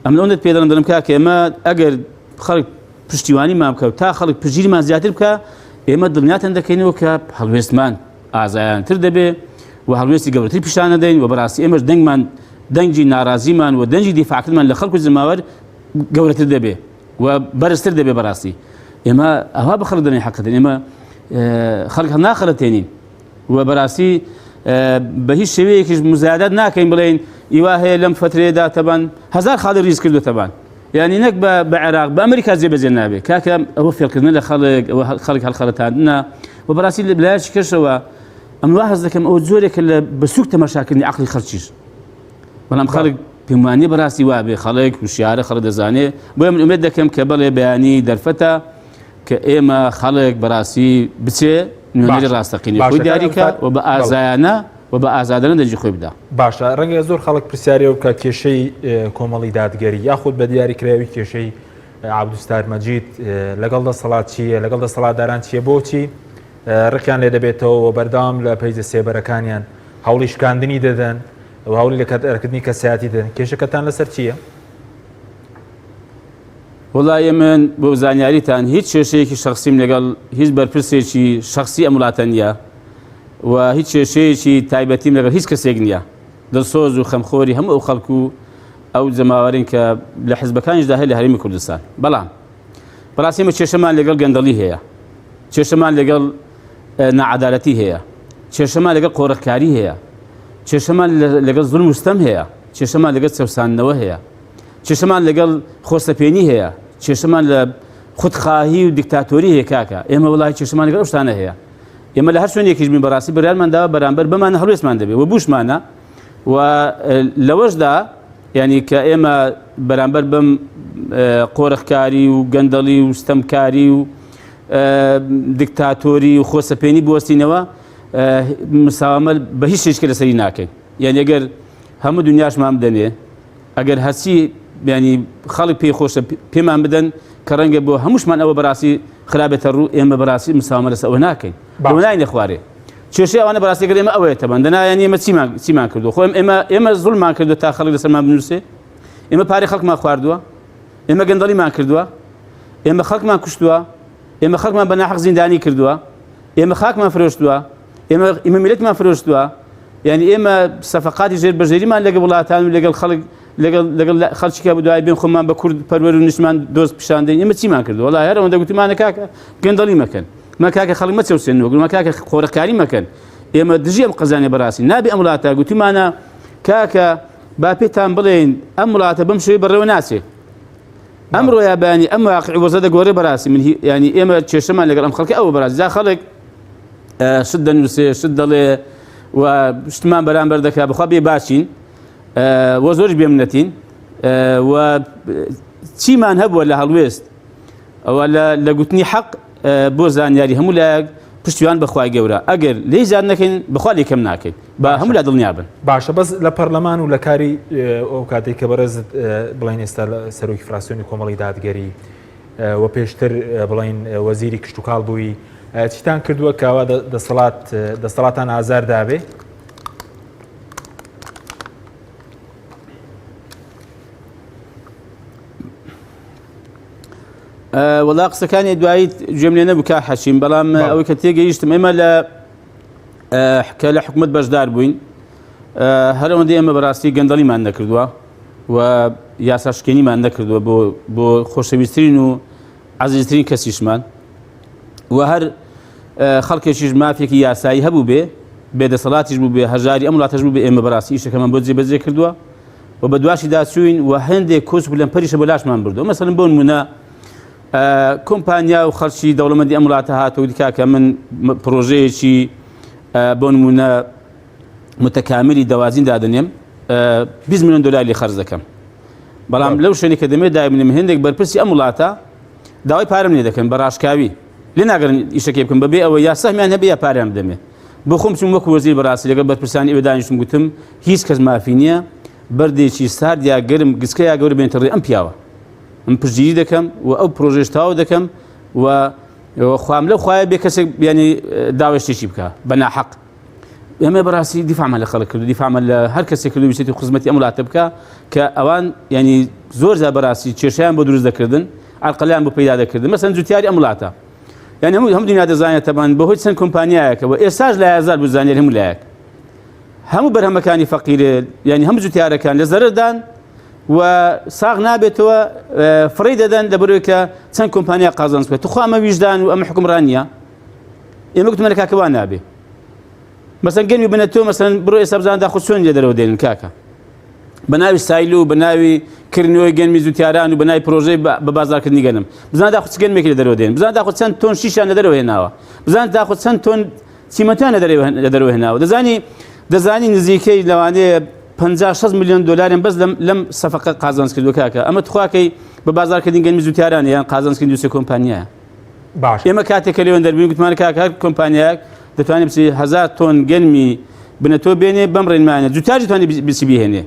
E: ئەم لەوەندت پێ دەڵم کاکە ئێمە ئەگەر خەڵک پشتیوانیمان بکە و تا خەڵک پشتگیریمان زیاتر بکە ئێمە دڵنیاتان دەکەینەوە کە هەڵوێستمان ئازایانتر دەبێ و هەڵوێستی گەورەتری پیشان دەدەین و بەڕاستی ئێمەش دەنگی ناڕازیمان و دەنجی دیفاعکردمان لە خەڵک و زماوەر گەورەتر دەبێ و بەرزتر دەبێ بەڕاستی. ئێمە ئەوا بە خەڵک دەنێ حەقەتەن ئێمە خەڵک ناخەڵەتێنین و بەڕاستی بە هیچ شێوەیەکیش مزایدات ناکەین بڵێن ئیوا هەیە لەم فترەیەدا تەبان 1000 خاڵی ریز کردو تەبان یعنی نەک بە عێراق بە ئەمریکا جێبەجێ نابێت کاکە ئەوە فێڵکردنە لە خەڵک هەڵخەڵەتاندنە و بەڕاستی لە بلایەکی کەشەوە ئەم واحەز دەکەم ئەو جۆرێکە لە بەسوک تەماشاکردنی عەقڵی خەڵکیش بەڵام خەڵک پێم وانییە بەڕاستی وابێ خەڵک وشیارە خەڵک دەزانێ بۆیە من ئومێد دەکەم کە بەڵێ بەیانی دەرفەتە کە ئێمە خەڵک بەڕاستی بچێ نوێنەری ڕاستەقینی خۆی دیاریکە و بە ئازایانە و بە ئازادانە دەرجی خۆی بدا.
A: باشە ڕەنگە زۆر خەڵک پرسیارەوە بکە کێشەی کۆمەڵی دادگەری یاخود بە دیاریکراوی کێشەی عەبدولستار مەجید لەگەڵ دەسەڵات چییە لەگەڵ دەسەڵاتداران چییە بۆچی ڕقیان لێ دەبێتەوە بەردەوام لە پەیزە سێبەرەکانیان هەوڵی شکاندنی دەدەن و هەوڵی لە کەرکردنی کەسایەتی دەدەن کێشەکەتان لەسەر چییە؟
E: وڵای من بۆ زانیاریتان هیچ کێشەیەکی شخصیم لەگەڵ هیچ بەرپرسێکی شخصی ئەم وڵاتە نییە و هیچ کێشەیەکی تایبەتیم لەگەڵ هیچ کەسێک نییە دڵسۆز و خەمخۆری هەموو ئەو خەڵکو و ئەو جەماوەرین کە لە حیزبەکانیشدا هەیە لە هەرێمی کوردستان بەڵام بەڕاستی ئێمە کێشەمان لەگەڵ گەندەڵی هەیە کێشەمان لەگەڵ نەعەدالەتی هەیە کێشەمان لەگەڵ قۆڕەکاری هەیە کێشەمان لەگەڵ زوڵم و ستەم هەیە کێشەمان لەگەڵ چەوساندنەوە هەیە کێشەمان لەگەڵ خۆستەپێنی هەیە کێشەمان لە خودخواهی و دیکتاتۆری هەیە کاکە ئێمە وڵای کێشەمان لەگەڵ ئەو شتانە هەیە ئێمە لە هەر شوێنێکیش بین بەڕاستی بڕیارمانداوە بەرامبەر بەمانە هەڵوێستمان دەبێت و بوشمانە و لەوەشدا یعنی کە ئێمە بەرامبەر بەم قۆڕەخکاری و گەندەڵی و ستەمکاری و دیکتاتۆری و خۆسەپێنی بوەستینەوە مساوامە بە هیچ شتێکە لەسەری ناکەین یعنی ئەگەر هەموو دنیاشمان بدەنێ ئەگەر هەچی ینی خەڵک پێی خۆشە پێمان بدەن کە ڕەنگە بۆ هەمووشمان ئەوە بەڕاستی خراپێتە ڕوو ئێمە بەڕاستی مساوامە لەسەر ئەوە ناکەین بۆ ناینە خوارێ کێشەی ئەوانە بەڕاستی گەر ئێمە ئەوەیە تەبەندەنا یعنی ئێمە چیمان کردو خۆ ئێمە زوڵمان کردو تا خەڵک لەسەرمان بنووسێ ئێمە پارەی خەڵکمان خواردووە ئێمە گەندەڵیمان کردووە ئێمە خەڵکمان کوشتووە ئێمە خەڵکمان بە ناحەق زیندانی کردووە ئێمە خاکمان فرۆشتووە ئێمە میلەتمان فرۆشتووە یعنی ئێمە سەفەقاتی ژێر بەژێریمان لەگەڵ وڵاتان و لەگەڵ خەڵک لەگەڵ خەڵکیکە بەدوای بێن خۆمان بە کورد پەروەر و نیشمان دۆست پیشاندەین ئێمە چیمان کردو وڵای هەرەوەندە گوتمانە کاکە گەندەڵی مەکەن مە کاکە خەڵک مەچەوسێنەوە گوتمە کاکە خۆڕەکاری مەکەن ئێمە دژی ئەم قەزانێ بەڕاستی نابێ ئەم وڵاتە گوتمانە کاکە با پێتان بڵێن ئەم وڵاتە بەم شێوەی بەڕێوە ناچێ ئەمڕۆ یابانی ئەم واقعی وەزە دەگۆڕێ بەڕاستی من ینی ئێمە کێشەمان لەگەڵ ئەم خەڵکی ئەوە بەڕاستی جا خەڵک شت دەنووسێ شت دەڵێ و شتمان بەرامبەر دەکات بخوا بێ باشین وە زۆرش بێمنەتین و چیمان هەبووە لە هەڵوێست ئەوە لە گوتنی حەق بۆ زانیاری هەموو لایەک پشتیوان بەخوای گەورە ئەگەر لێی زیاد نەکەین بخوا لێکەم ناکەین بە هەموو لا دڵنیا بن
A: باشە بەس لە پەرلەمان و لە کاری ئەو کاتێک کە بەڕێزت بڵین ئێستا سەرۆکی فراکسیۆنی کۆمەڵی دادگەری و پێشتر بڵین وەزیری کشت و کاڵ بووی چیتان کردووە کەوا دەسەڵاتان ئازار دابێ؟
E: وەڵا قسەکانی دوایی گوێم لێ نەبوو کا حەشیم بەڵام ئەوەی کە تێگەیشتم ئێمە کە لە حکومەت بەشدار بووین هەر ئەوەندەی ئێمە بەڕاستی گەندەڵیمان نەکردووە و یاساشکێنیمان نەکردووە بۆ خۆشەویستترین و عەزیزترین کەسیشمان و هەر خەڵکێکیش مافێکی یاسایی هەبوو بێ دەسەڵاتیش بوو بێ هەژاری ئەم وڵاتەش بوو بێ ئێمە بەڕاستی ئیشەکەمان بۆ جێبەجێ کردووە و بە دواشی داچوین و هەندێک کۆچ بلەن پەریشە بۆ لاشمان بردو مەسەڵەن بۆ نمونە کۆمپانیا و خەڵکی دەوڵەمەندی ئەم وڵاتە هاتەوە دیکاکە من پرۆژەیەکی بۆ نمونە متەکاملی دەوازین دادنێم 20 میلیۆن دۆلار لێ خەرج دەکەم بەڵام لەو شوێنی کە دەمێت دابنێم هێندێک بەرپرسی ئەم وڵاتە داوای پارەم لێ دەکەن بە ڕاشکاوی لێ ناگەن ئیشەکەی بکەم بەبێ ئەوە یا سەهمیان هەبێ یا پارەیان بدەمێ بۆ خۆم چوم وەکو وەزیر بەڕاستی لەگەڵ بەرپرسانی ئێوە دانیشتم گوتم هیچ کەس مافی نییە بەردێکی سارد یا گەرم گسکە یا گەورە بێنتە ڕێ ئەم پیاوە ئەم پشتگیری دەکەم و ئەو پرۆژەش تاوا دەکەم و خوام لەو خوایە بێ کەسێک ینی داوای شتێکی بکە بە ناحەق ئێمە بەڕاستی دیفاعمان لە خەڵک کرد و دیفاعمان لە هەر کەسێک کردو ویستی خزمەتی ئەم وڵاتە بکە کە ئەوان ینی زۆر جا بەڕاستی کێشەیان بۆ دروست دەکردن عەرقەلیان بۆ پەیدا دەکردن مەسەڵەن جوتیاری ئەم وڵاتە یعنی هەموو دنیا دەزانێت تەبان بەهۆی چەند کۆمپانیایەکە و ئێستاش لە هزار بوو زانیار هەموو لایەک هەموو بەرهەمەکانی فەقیرێ ینی هەموو جوتیارەکان لە زەرەردان و ساغ نابێتەوە فڕی دەدەن لەبەرەوەی کە چەند کۆمپانیا قازانج بێت توخوا ئەمە ویژدان و ئەمە حکومڕان نییە ئێمە گوتمانە کاکەوان نابێ مەسەڵەن گەنمی بنە تۆ مەسەڵەن بڕۆ ئێستا بزانە داخۆ چۆن لێ دەرەوە دێنن کاکە بە ناوی سایل و بە ناوی کردنەوەی گەنمی زوتیاران و بە ناوی پرۆژەی بە بازارکردنی گەنم بزان داخۆ چ گەنمێکی لە دەرەوە دێن بزان داخۆ چەند تۆن شیشان لە دەرەوە هێناوە بزان داخۆ چەند تۆن چیمەتیان لە دەرەوە هێناوە دەزانی نزیکەی لەوانەیە 50-60 میلیۆن دلارێن بەس لەم سەفقە قازانج کردووە کاکە ئەمە تخواکەی بە بازارکردنی گەنمی زوتیاران یان قازانجکردنی دووسێ کۆمپانیایە
A: باش
E: ئێمە کاتێکە لێوەن دەربین گوتمان کاکە هەر کۆمپانیاک دەتوانێت بچی 1000 تۆن گەنمی بنەتۆ بێنێ بەم ڕێنمانە جوتیار دەتوانێت بچی بهێنێ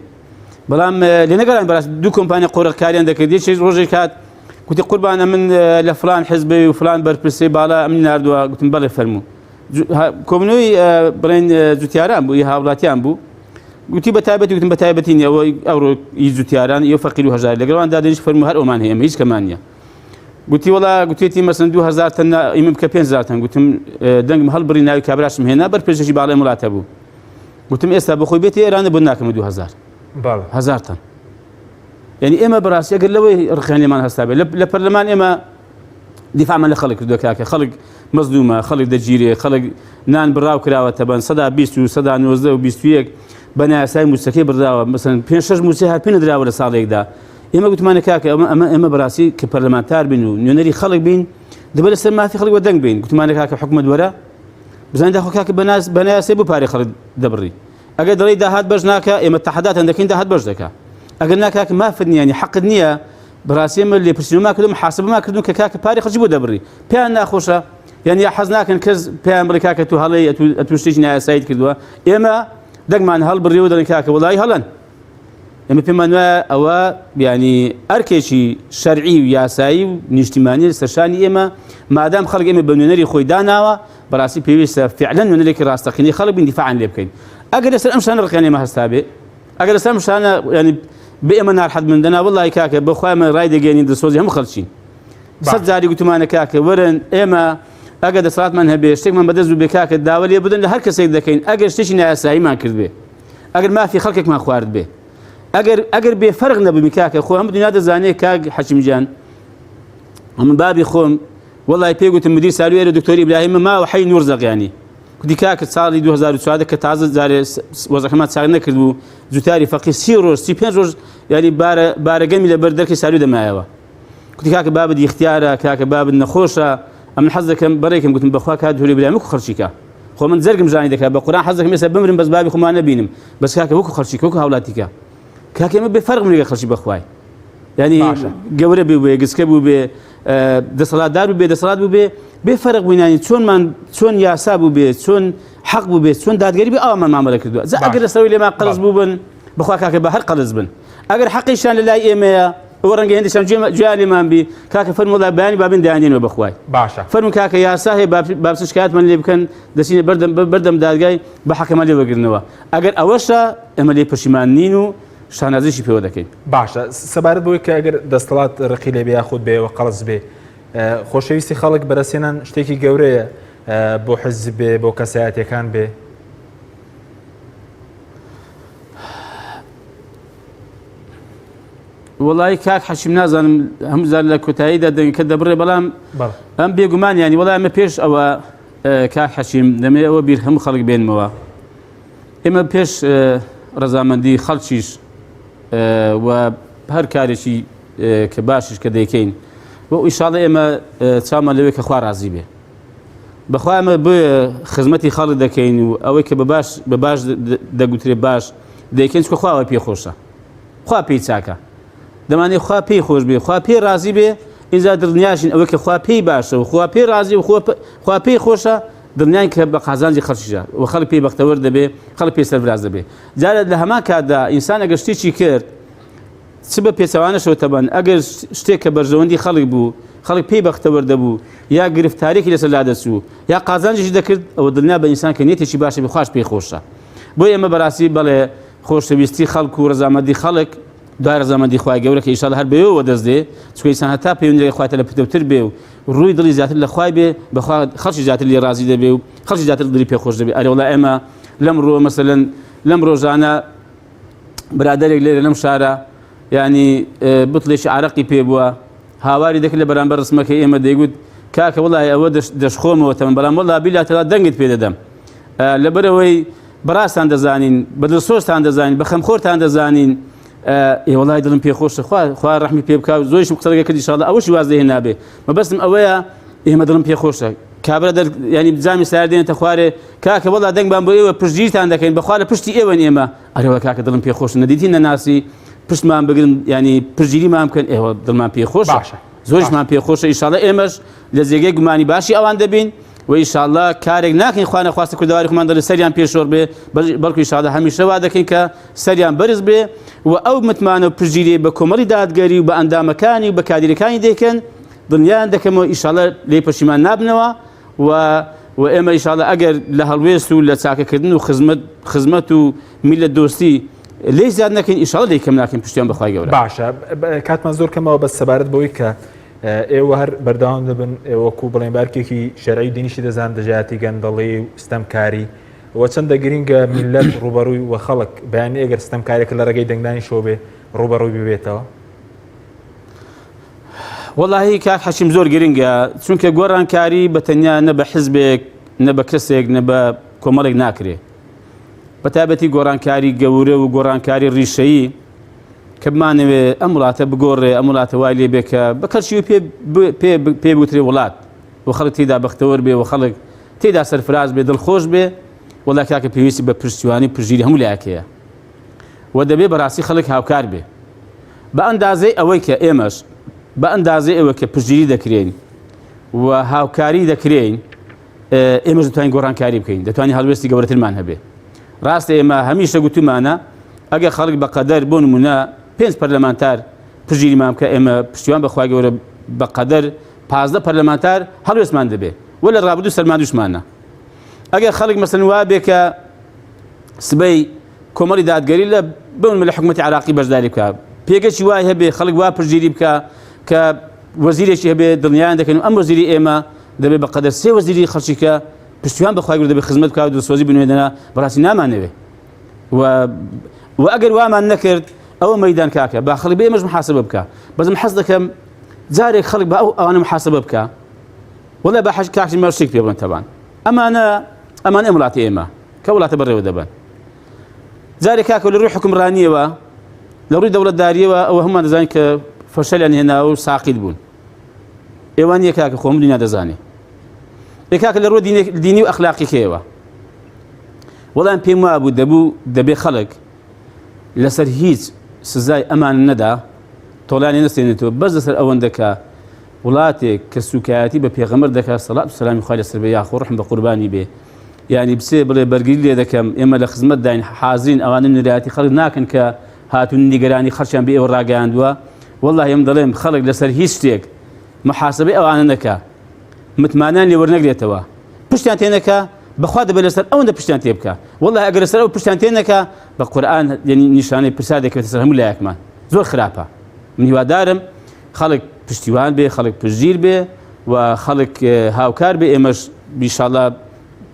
E: بەڵام لێ نەگەران بەڕاست دوو کۆمپانیا قۆڕەکاریان دەکرد یەکێک ڕۆژێک کات گوتی قوربانە من لە فلان حیزبێ و فلان بەرپرسەی باڵا ئەمنی ناردووە گوتم بەڵێ فەرموو کۆبنەوەی بڵێن جوتیاران بوو هاوڵاتیان بوو گوتی بە تایبەتی گوتم بە تایبەتی نیە ئەوڕۆ جوتیاران یە فەقیر و هەژار لەگەڵواندا دەنیش فەرموو هەر ئەومان هەیە هیچ کەمان نییە گوتی وڵا گوتێتی مەسەن 2000 تەن ئیمە بکە 5,000 تەن گوتم دەنگم هەڵبڕی ناوی کابراشم هێنا بەرپرسێکی باڵای وڵاتە بوو گوتم ئێستا بەخۆی بێتی ئێرانە بۆ ناکەمە 2000 1000 تەن یعنی ئێمە بەڕاستی ئەگەر لەوەی ڕخێنێمان هەستا بێت لە پەرلەمان ئێمە دیفاعمان لە خەڵک کردووە کاکە خەڵک مەزلومە خەڵک دەگیرێ خەڵک نان بڕاو کراوەتە بەن 120 و 190 و 21 بە نایاسای موسەکەی برداوە مەسەن 5-6 موسێ هات پێ نەدراوە لە ساڵێکدا ئێمە گوتمانە کاکە ئەمە بەڕاستی کە پەرلەمانتار بین و نوێنەری خەڵک بین دەبێت لەسەر مافی خەڵک وەدەنگ بین گوتمانە کاکە حکومەت وەرە بزانین داخۆ کاکە بە نایاسەی بۆ پارەی خەڵک دەبڕی ئەگەر دەڵێی داهات بەش ناکە ئێمە تەحەداتان دەکەین داهات بەش دەکا ئەگەر ناکاکە مافت نییە ینی حەقت نییە بەڕاستی ئێمە لێپرسینەوەما کردو محاسبەما کردوون کە کاکە پارەی خەڵکی بۆ دەبڕی پێیان ناخۆشە یعنی حەز ناکەن کەس پێیان بڵێ کاکە تو هەڵەی ئەتو شتێکی نایاساییت کردووە ئێمە دەنگمان هەڵبڕیەوە دەڵێن کاکە وەڵای هەڵەن ئێمە پێمان وایە ئەوە ینی ئەرکێکی شەرعی و یاسایی و نیشتیمانی سەرشانی ئێمە مادام خەڵک ئێمە بە نوێنەری خۆی داناوە بەڕاستی پێویستە فعلەن نوێنەرێکی ڕاستەقینەی خەڵک بین دیفاعان لێ بکەین ئەگەر لەسەر ئەم شانە ڕقیان ئێمە هەستا بێ ئەگەر لەسەر ئەم شانە ینی بێ ئێمە ناڕحەت من دەنا وەڵای کاکە بەخوای ئێمە ڕای دەگەێنین دەسۆزی هەموو خەڵچین 100 جاری گوتمانە کاکە وەرن ئێمە ئەگەر دەسەڵاتمان هەبێ شتێکمان بەدەست بوو بێ کاکە داوا لێ بدەن لە هەر کەسێک دەکەین ئەگەر شتێکی نایاساییمان کرد بێ ئەگەر مافی خەڵکێکمان خوارد بێ ئەگەر بێ فەرق نەبوومی کاکە خۆ هەموو دنیا دەزانێت کاک حەشیمجان من بابی خۆم وەڵای پێگوتم مدیر سالوێرە دکتۆر ئیبراهیم ماوە حەی نور زەقیانی کوتی کاکە ساڵی 2014 کە تازە جارێ وەزەکەمان چاک نەکرد و جوتاری فەقیر 30 ڕۆژ 35 ڕۆژ ینی بارەگەمی لەبەر دەرکی سالوێ دەمایەوە کوتی کاکە بابت اختیارە کاکە بابت نەخۆشە ئەم حەز دەکەم بەڕێکم گوتم بەخوا کات دکتۆر ئیبراهیم وەکو خەڵکیکە خۆ من زەرگم ژانی دەکات بە قورئان حەز دەکەم ئێستا بمرم بەس بابی خۆمان نەبینم بەس کاکە وەکو خەڵکیکە وەکو هاوڵاتیکە کاکە ئێمە بێ فەرق منێگە خەڵکی بەخوای ینی گەورە بێ بێ گسکە بوو بێ دەسەڵاتدار بوو بێ دەسەڵات بوو بێ فەرق بووینانی چۆن یاسا بوو بێ چۆن حەق بوو بێ چۆن دادگەری بێ ئەومان مامەڵە کردووە ئەگەر لەسەرەوەی لێمان قەرز بوو بن بخوا کاکە بە هەر قەرز بن ئەگەر حەقیشان لە لای ئێمەیە ئەوە ڕەنگە هێندێکیان گوێیان لێمان بی کاکە فەرموو وەڵای بەیانی بابن دایانێنەوە بەخوای
A: باشە
E: فەرموو کاکە یاسا هەیە بابچ شکایەتمان لێ بکەن دەچینە بەردەم دادگای بە حەقەمان لێ وەرگرنەوە ئەگەر ئەوەشە ئێمە لێ پەشیمان نین و شانازیشی پێوە دەکەین
A: باشە سەبارەت بۆی کە ئەگەر دەستەڵات ڕقی لێ بێ یاخود بێ و قەڵز بێ خۆشەویستی خەڵک بەرەسێنان شتێکی گەورەیە بۆ حزب بێ بۆ کەسایەتیەکان بێ
E: وڵی کاک حەشیم نازانم هەمووزار لە کۆتاییدا دەنگکە دەبڕێ بەڵام ئەم بێگومان ینی وڵای ئەمە پێش ئەوە کاک حەشیم دەمێ ئەوە بیر هەموو خەڵک بێنمەوە ئێمە پێش ڕەزامەندی خەڵکیش و هەر کارێکی کە باشش کە دەیکەین بۆ ئیشاڵە ئێمە چامان لەوێ کە خوا ڕازی بێ بەخوا ئەمە بۆ خزمەتی خەڵک دەکەین و ئەوەی کە بە باش دەگوترێ باش دەیکەین چکە خواوە پێی خۆشە خوا پێی چاکە دەمانێت خوا پێی خۆش بێ خوا پێی ڕازی بێ ئینجا دڵنیاشین ئەوەی کە خوا پێی باشە و خوا پێی ڕازی و خوا پێی خۆشە دڵنیان کە بە قازانجی خەڵکیشە و خەڵک پێی بەختەوەر دەبێ خەڵک پێی سەرفراز دەبێ جارە لە هەمان کاتدا ئینسان ئەگەر شتێکی کرد چ بە پێچەوانەشەوە تەبەن ئەگەر شتێک کە بەرژەوەندی خەڵک بوو خەڵک پێی بەختەوەر دەبوو یا گرفتارێکی لەسەر لادەچوو یا قازانجیش دەکرد ئەوە دڵنیا بە ئینسان کە نێتێکی باشە بێ خوش پێی خۆشە بۆ ئێمە بەڕاستی بەڵێ خۆشەویستی خەڵک و ڕەزامەندی خەڵک دوای ڕەزامەندی خوای گەورە کە ئینشاڵڵا هەر بەوێەوە دەست دێ چکە ئینسان هەتا پەیوەندی خواتە لە پتەوتر بێ و ڕووی دڵی زیاتر لە خوای بێ بەخوا خەڵکی زیاتر لێ ڕازی دەبێ و خەڵکی زیاتر دڵی پێ خۆش دەبێ ئەرێ وەڵا ئێمە لەمڕۆ مەسەلەن لەم ڕۆژانە برادەرێک لێرە لەم شارە ینی بتڵێکی عارەقی پێ بووە هاواری دەکرد لە بەرامبەر ڕسمەکەی ئێمە دەیگوت کاکە وڵای ئەوە دەشخۆمەوە تەمەن بەڵام وەڵا بیلاتەلا دەنگت پێ دەدەم لەبەرەوەی بەڕاستان دەزانین بە دڵسۆزتان دەزانین بە خەمخۆرتان دەزانین وڵای دڵم پێخۆشە خوا ڕەحمی پێ بکات زۆریشم قسەگە کردی ئینشاڵڵا ئەوەشی واز لێ نابێ مەبەستم ئەوەیە ئێمە دڵم پێخۆشە کابرا ینی بجامی سار دێنێتە خوارێ کاکە وەڵا دەنگمان بۆ ئێوە پشتگیرتان دەکەین بەخوا لە پشتی ئێوەن ئێمە ئەرەوە کاکە دڵم پێخۆش نەدیتی نەناسی پشتمان بگرن ینی پشتگیریمان بکەن ئێوە دڵمان پێخۆشە زۆریشمان پێخۆشە ئینشاڵڵا ئێمەش لە جێگەی گومانی باشی ئەوان دەبین و ئینشاءڵڵا کارێک ناکەین خوا نەخواستە کوردەواری خۆمان دەڵێ سەریان پێشۆر بێ بەڵکو ئینشاءڵڵا هەمیشە وا دەکەین کە سەریان بەرز بێ و ئەو متمانە و پشتگیری بە کۆمەڵی دادگەری و بە ئەندامەکانی و بە کادیرەکانی دەکەن دڵنیایان دەکەمەوە ئینشاءڵڵا لێ پەشیمان نابنەوە و ئێمە ئینشاءڵڵا ئەگەر لە هەڵوێست و لە چاکەکردن و خزمەت و میلەت دۆستی لێ زیاد نەکەین ئینشاءڵڵا لێ کەم ناکەین پشتیان بەخوای گەورە
A: باشە کاتمان زۆر کەمەوە بە سەبارەت بەوەی کە ئێوە هەر بەردەوام دەبن ئێوەکو بڵێن بارکێکی شەرعی و دینیشی دەزان دەژاتی گەندەڵی و ستەمکاری وە چەندە گرینگە میلەت ڕوبەڕووی و خەڵک بەیانی ئەگەر ستەمکارێک لە ڕێگەی دەنگدانی شۆ بێ ڕوبەڕووی ببێتەوە
E: وەڵاهی کاک حەشیم زۆر گرنگە چونکە گۆڕانکاری بەتەنیا نە بە حزبێک نە بە کەسێک نە بە کۆمەڵێک ناکرێ بەتابەتی گۆڕانکاری گەورە و گۆڕانکاری ڕیشەیی کە بمانەوێ ئەم وڵاتە بگۆڕێ ئەم وڵاتە وای لێ بێ کە بە کەرچی پێ بوترێ وڵات و خەڵک تێدا بەختەوەر بێ و خەڵک تێدا سەرفراز بێ دڵخۆش بێ وەڵا کاکە پێویستی بە پشتیوانی پژگیری هەموو لایەکەیە و دەبێ بەڕاستی خەڵک هاوکار بێ بە ئەندازەی ئەوەی کە ئێمەش بە ئەندازەی ئەوە کە پشتگیری دەکرێن و هاوکاری دەکرێن ئێمەش دەتوانین گۆڕانکاری بکەین دەتوانین هەڵوێستی گەورەترمان هەبێ ڕاستە ئێمە هەمیشە گوتومانە ئەگەر خەڵک بەقەدەر بۆ نمونە 5 پەرلەمانتار پشتگیریمان بکە ئێمە پشتیوان بەخوای گەورە بەقەدەر 15 پەرلەمانتار هەڵوێستمان دەبێ وە لە ڕابردوو سەرماندووشمانە ئەگەر خەڵک مەسەن وا بێ کە سبەی کۆمەڵی دادگەری لە بن لە حکوومەتی عراقی بەشداری بکە پێگەشی وای هەبێ خەڵک وا پشتگیری بکە کە وەزیرێکی هەبێ دڵنیایان دەکەن و ئەم وەزیری ئێمە دەبێ بەقەدەر 3 وەزیری خەڵکیکە پشتیوان بەخوای گەورە دەبێ خزمەت بکات و دڵسۆزی بنوێدەنا بەڕاستی نامانەوێ و ئەگەر وامان نەکرد ئەوە مەیدان کاکە با خەڵک بێ ئێمەش محاسبە بکە بەزم حەز دەکەم جارێک خەڵک بە ئەوانە محاسبە بکە وەڵا بە حەج کاکی مەرشێک پێ بڵێن تەبان ئەمان ئەم وڵاتی ئێمە کە وڵاتە بەڕێوە دەبن جارێک کاکە لە ڕووی حکومڕانیەوە لە ڕووی دەوڵەتداریەوە ئەوە هەمومان دەزانین کە فەشەلیان هێناوە و ساقیت بوون ئێوان یە کاکە خۆم دنیا دەزانێ کاکە لە ڕووی دینی و ئەخلاقیکەوە وەڵام پێم وابوو دەبێ خەڵک لەسەر هیچ سزای ئەمان نەدا تۆڵانی نەستێنێتەوە بەس لەسەر ئەوەندە کە وڵاتێک کە سوکایەتی بە پێغەمبەر دەکات سەڵات و سەلامی خوای لەسەر بێ یاخۆ ڕحم بە قوربانی بێ یعنی بسێ بڵێ بەرگری لێ دەکەم ئێمە لە خزمەت داین حازرین ئەوانە نوێرایەتی خەڵک ناکەن کە هاتوون نیگەرانی خەڵکیان بێ ئێوە ڕاگەیاندووە وەڵڵاهی ئەم دەڵێم خەڵک لەسەر هیچ شتێک محاسبەی ئەوانە نەکا متمانیان لێ وەرنەگرێتەوە پشتیان تێنەکە بەخوا دەبێت لەسەر ئەوەندە پشتیان تێ بکە وەڵڵاهی ئەگەر لەسەر ئەو پشتیان تێنەکە بە قورئان یعنی نیشانەی پرسا دەکەوێتە سەر هەموو لایەکمان زۆر خراپە من هیوادارم خەڵک پشتیوان بێ خەڵک پشتگیر بێ و خەڵک هاوکار بێ ئێمەش ئینشاءڵڵا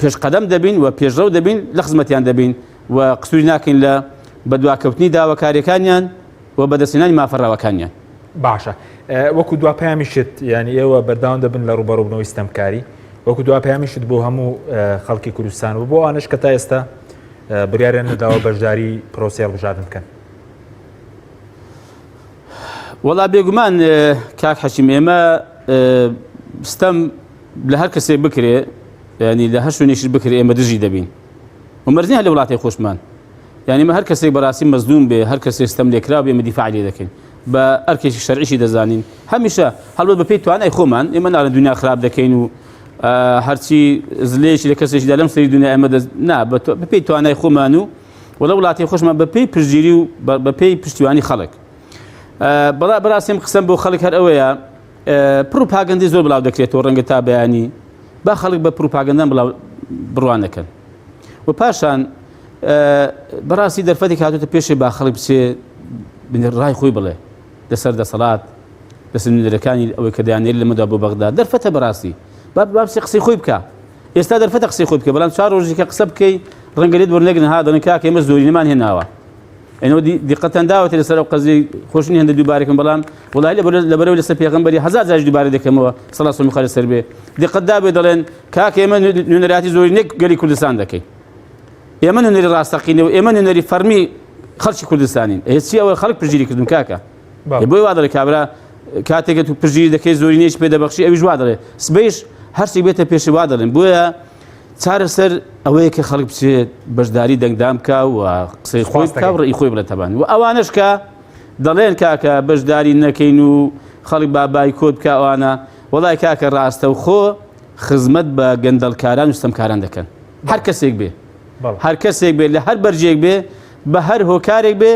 E: پێشقەدەم دەبین و پێشڕەو دەبین لە خزمەتیان دەبین و قسووری ناکەین لە بەدواکەوتنی داواکاریەکانیان و بەدەستێنانی مافەڕاوەکانیان
A: باشە وەکو دوا پەیامیشت ینی ئێوە بەرداوام دەبن لە ڕوبەڕووبنەوەی ستەمکاری وەکو دوا پەیامیشت بۆ هەموو خەڵکی کوردستان و بۆ ئەوانش کە تا ئێستا بریاریان نەداوە بەشداری پرۆسی هەڵبژاردن بکەن
E: وەڵا بێگومان کاک حەشیم ئێمە ستەم لە هەر کەسێک بکرێ ینی لە هەر شوێنێکیش بکرێ ئێمە دژی دەبین و مەرجە لە وڵاتی خۆشمان یعنی هەر کەسێک بەڕاستی مەزلوم بێ هەر کەسێک ستەم لێکرا بێ ئێمە دیفاع لێ دەکەین بە ئەرکێکی شەرعیشی دەزانین هەمیشە هەڵوت بە پێی توانای خۆمان ئێمە ناڵە دنیا خراپ دەکەین و هەرچی زلێکی لە کەسێکیدا لەم سەری دنیا ئێمە بە پێی توانای خۆمان و وەڵە وڵاتی خۆشمان بە پێی پشتگیری و بە پێی پشتیوانی خەڵک بەڕاستیم قسەم بۆ خەڵک هەر ئەوەیە پروپاگەندی زۆر بڵاو دەکرێتەوە ڕەنگە تا بەیانی با خەڵک بە پروپاگەندان بڵاو بڕوان دەکەن و پاشان بەڕاستی دەرفەتێک هاتوتە پێشێ با خەڵک بچێ ڕای خۆی بڵێ لەسەر دەسەڵات لەسەر نوێنەرەکانی ئەوەی کە دەیانێت لەمەدا بۆ بەغدا دەرفەتە بەڕاستی بابسێ قسەی خۆی بکە ئێستا دەرفەتە قسەی خۆی بکە بەڵام 4 ڕۆژێکە قسە بکەی ڕەنگە لێت وەرنەگرن ها دەڵێن کاکە ئێمە زۆرینەمان هێناوە ئەوە دیقەتەن داوەتە لەسەر ئەو قەزەی خۆشنی هەندە دووبارێکم بەڵام وڵای لەبەرەوەی لەسەر پێغەمبەری هەزار جار دووبارە دەکەمەوە سەڵات و سەلام لەسەر بێ دیقەت دابێ دەڵێن کاکە ئێمە نوێنەراتی زۆرینەی گەلی کوردستان دەکەین ئێمە نوێنەری ڕاستەقینەوە ئێمە نوێنەری فەرمی خەڵکی کوردستانین هێچی ئەوە خەڵک پژگیری کردم کاکە
A: بەڵێ.
E: بۆی وا دەڵێ کابرا کاتێکە تو پژگیری دەکەی زۆرینەیەش پێ دەبەخشی ئەویش وا دەڵێ سبەیش هەرچی بێتە پێشی وا دەڵێن بۆیە چارەسەر ئەوەیە کە خەڵک بچێت بەشداری دەنگدام بکە و قسەی خۆی بکە و ڕێی خۆی بڵێت تەبان و ئەوانش کە دەڵێن کاکە بەشداری نەکەین و خەڵک بابای کۆت بکە ئەوانە وەڵای کاکە ڕاستە و خۆ خزمەت بە گەندەڵکاران و ستەمکاران دەکەن هەر کەسێک بێ هەر کەسێک بێ لە هەر بەرجێک بێ بە هەر هۆکارێک بێ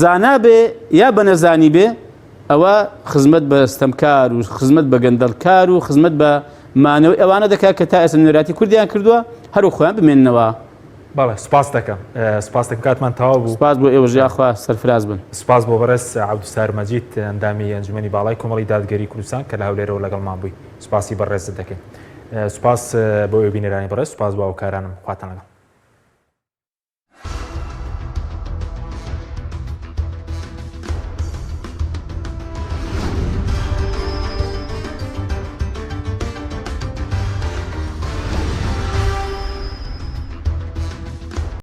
E: زانا بێ یا بە نەزانی بێ ئەوە خزمەت بە ستەمکار و خزمەت بە گەندەڵکار و خزمەت بە مانەوەی ئەوانە دەکات کە تا ئێستا نوێراتی کوردیان کردووە هەرو خۆیان بمێننەوە.
A: بەڵێ سپاس دەکەم سپاس دەکەم کاتمان تەواو بوو.
E: سپاس بۆ ئێوە ژیاخوا سەرفراز بن.
A: سپاس بۆ بەڕێز عەبدولسەتار مەجید ئەندامی ئەنجومەنی باڵای کۆمەڵی دادگەری کوردستان کە لە هەولێرەوە لەگەڵمان بووی سپاسی بەڕێزت دەکەین. سپاس بۆ ئێوە بینەرانی بەڕێز سپاس بۆ هاوکارانم خواتان لەگەڵ.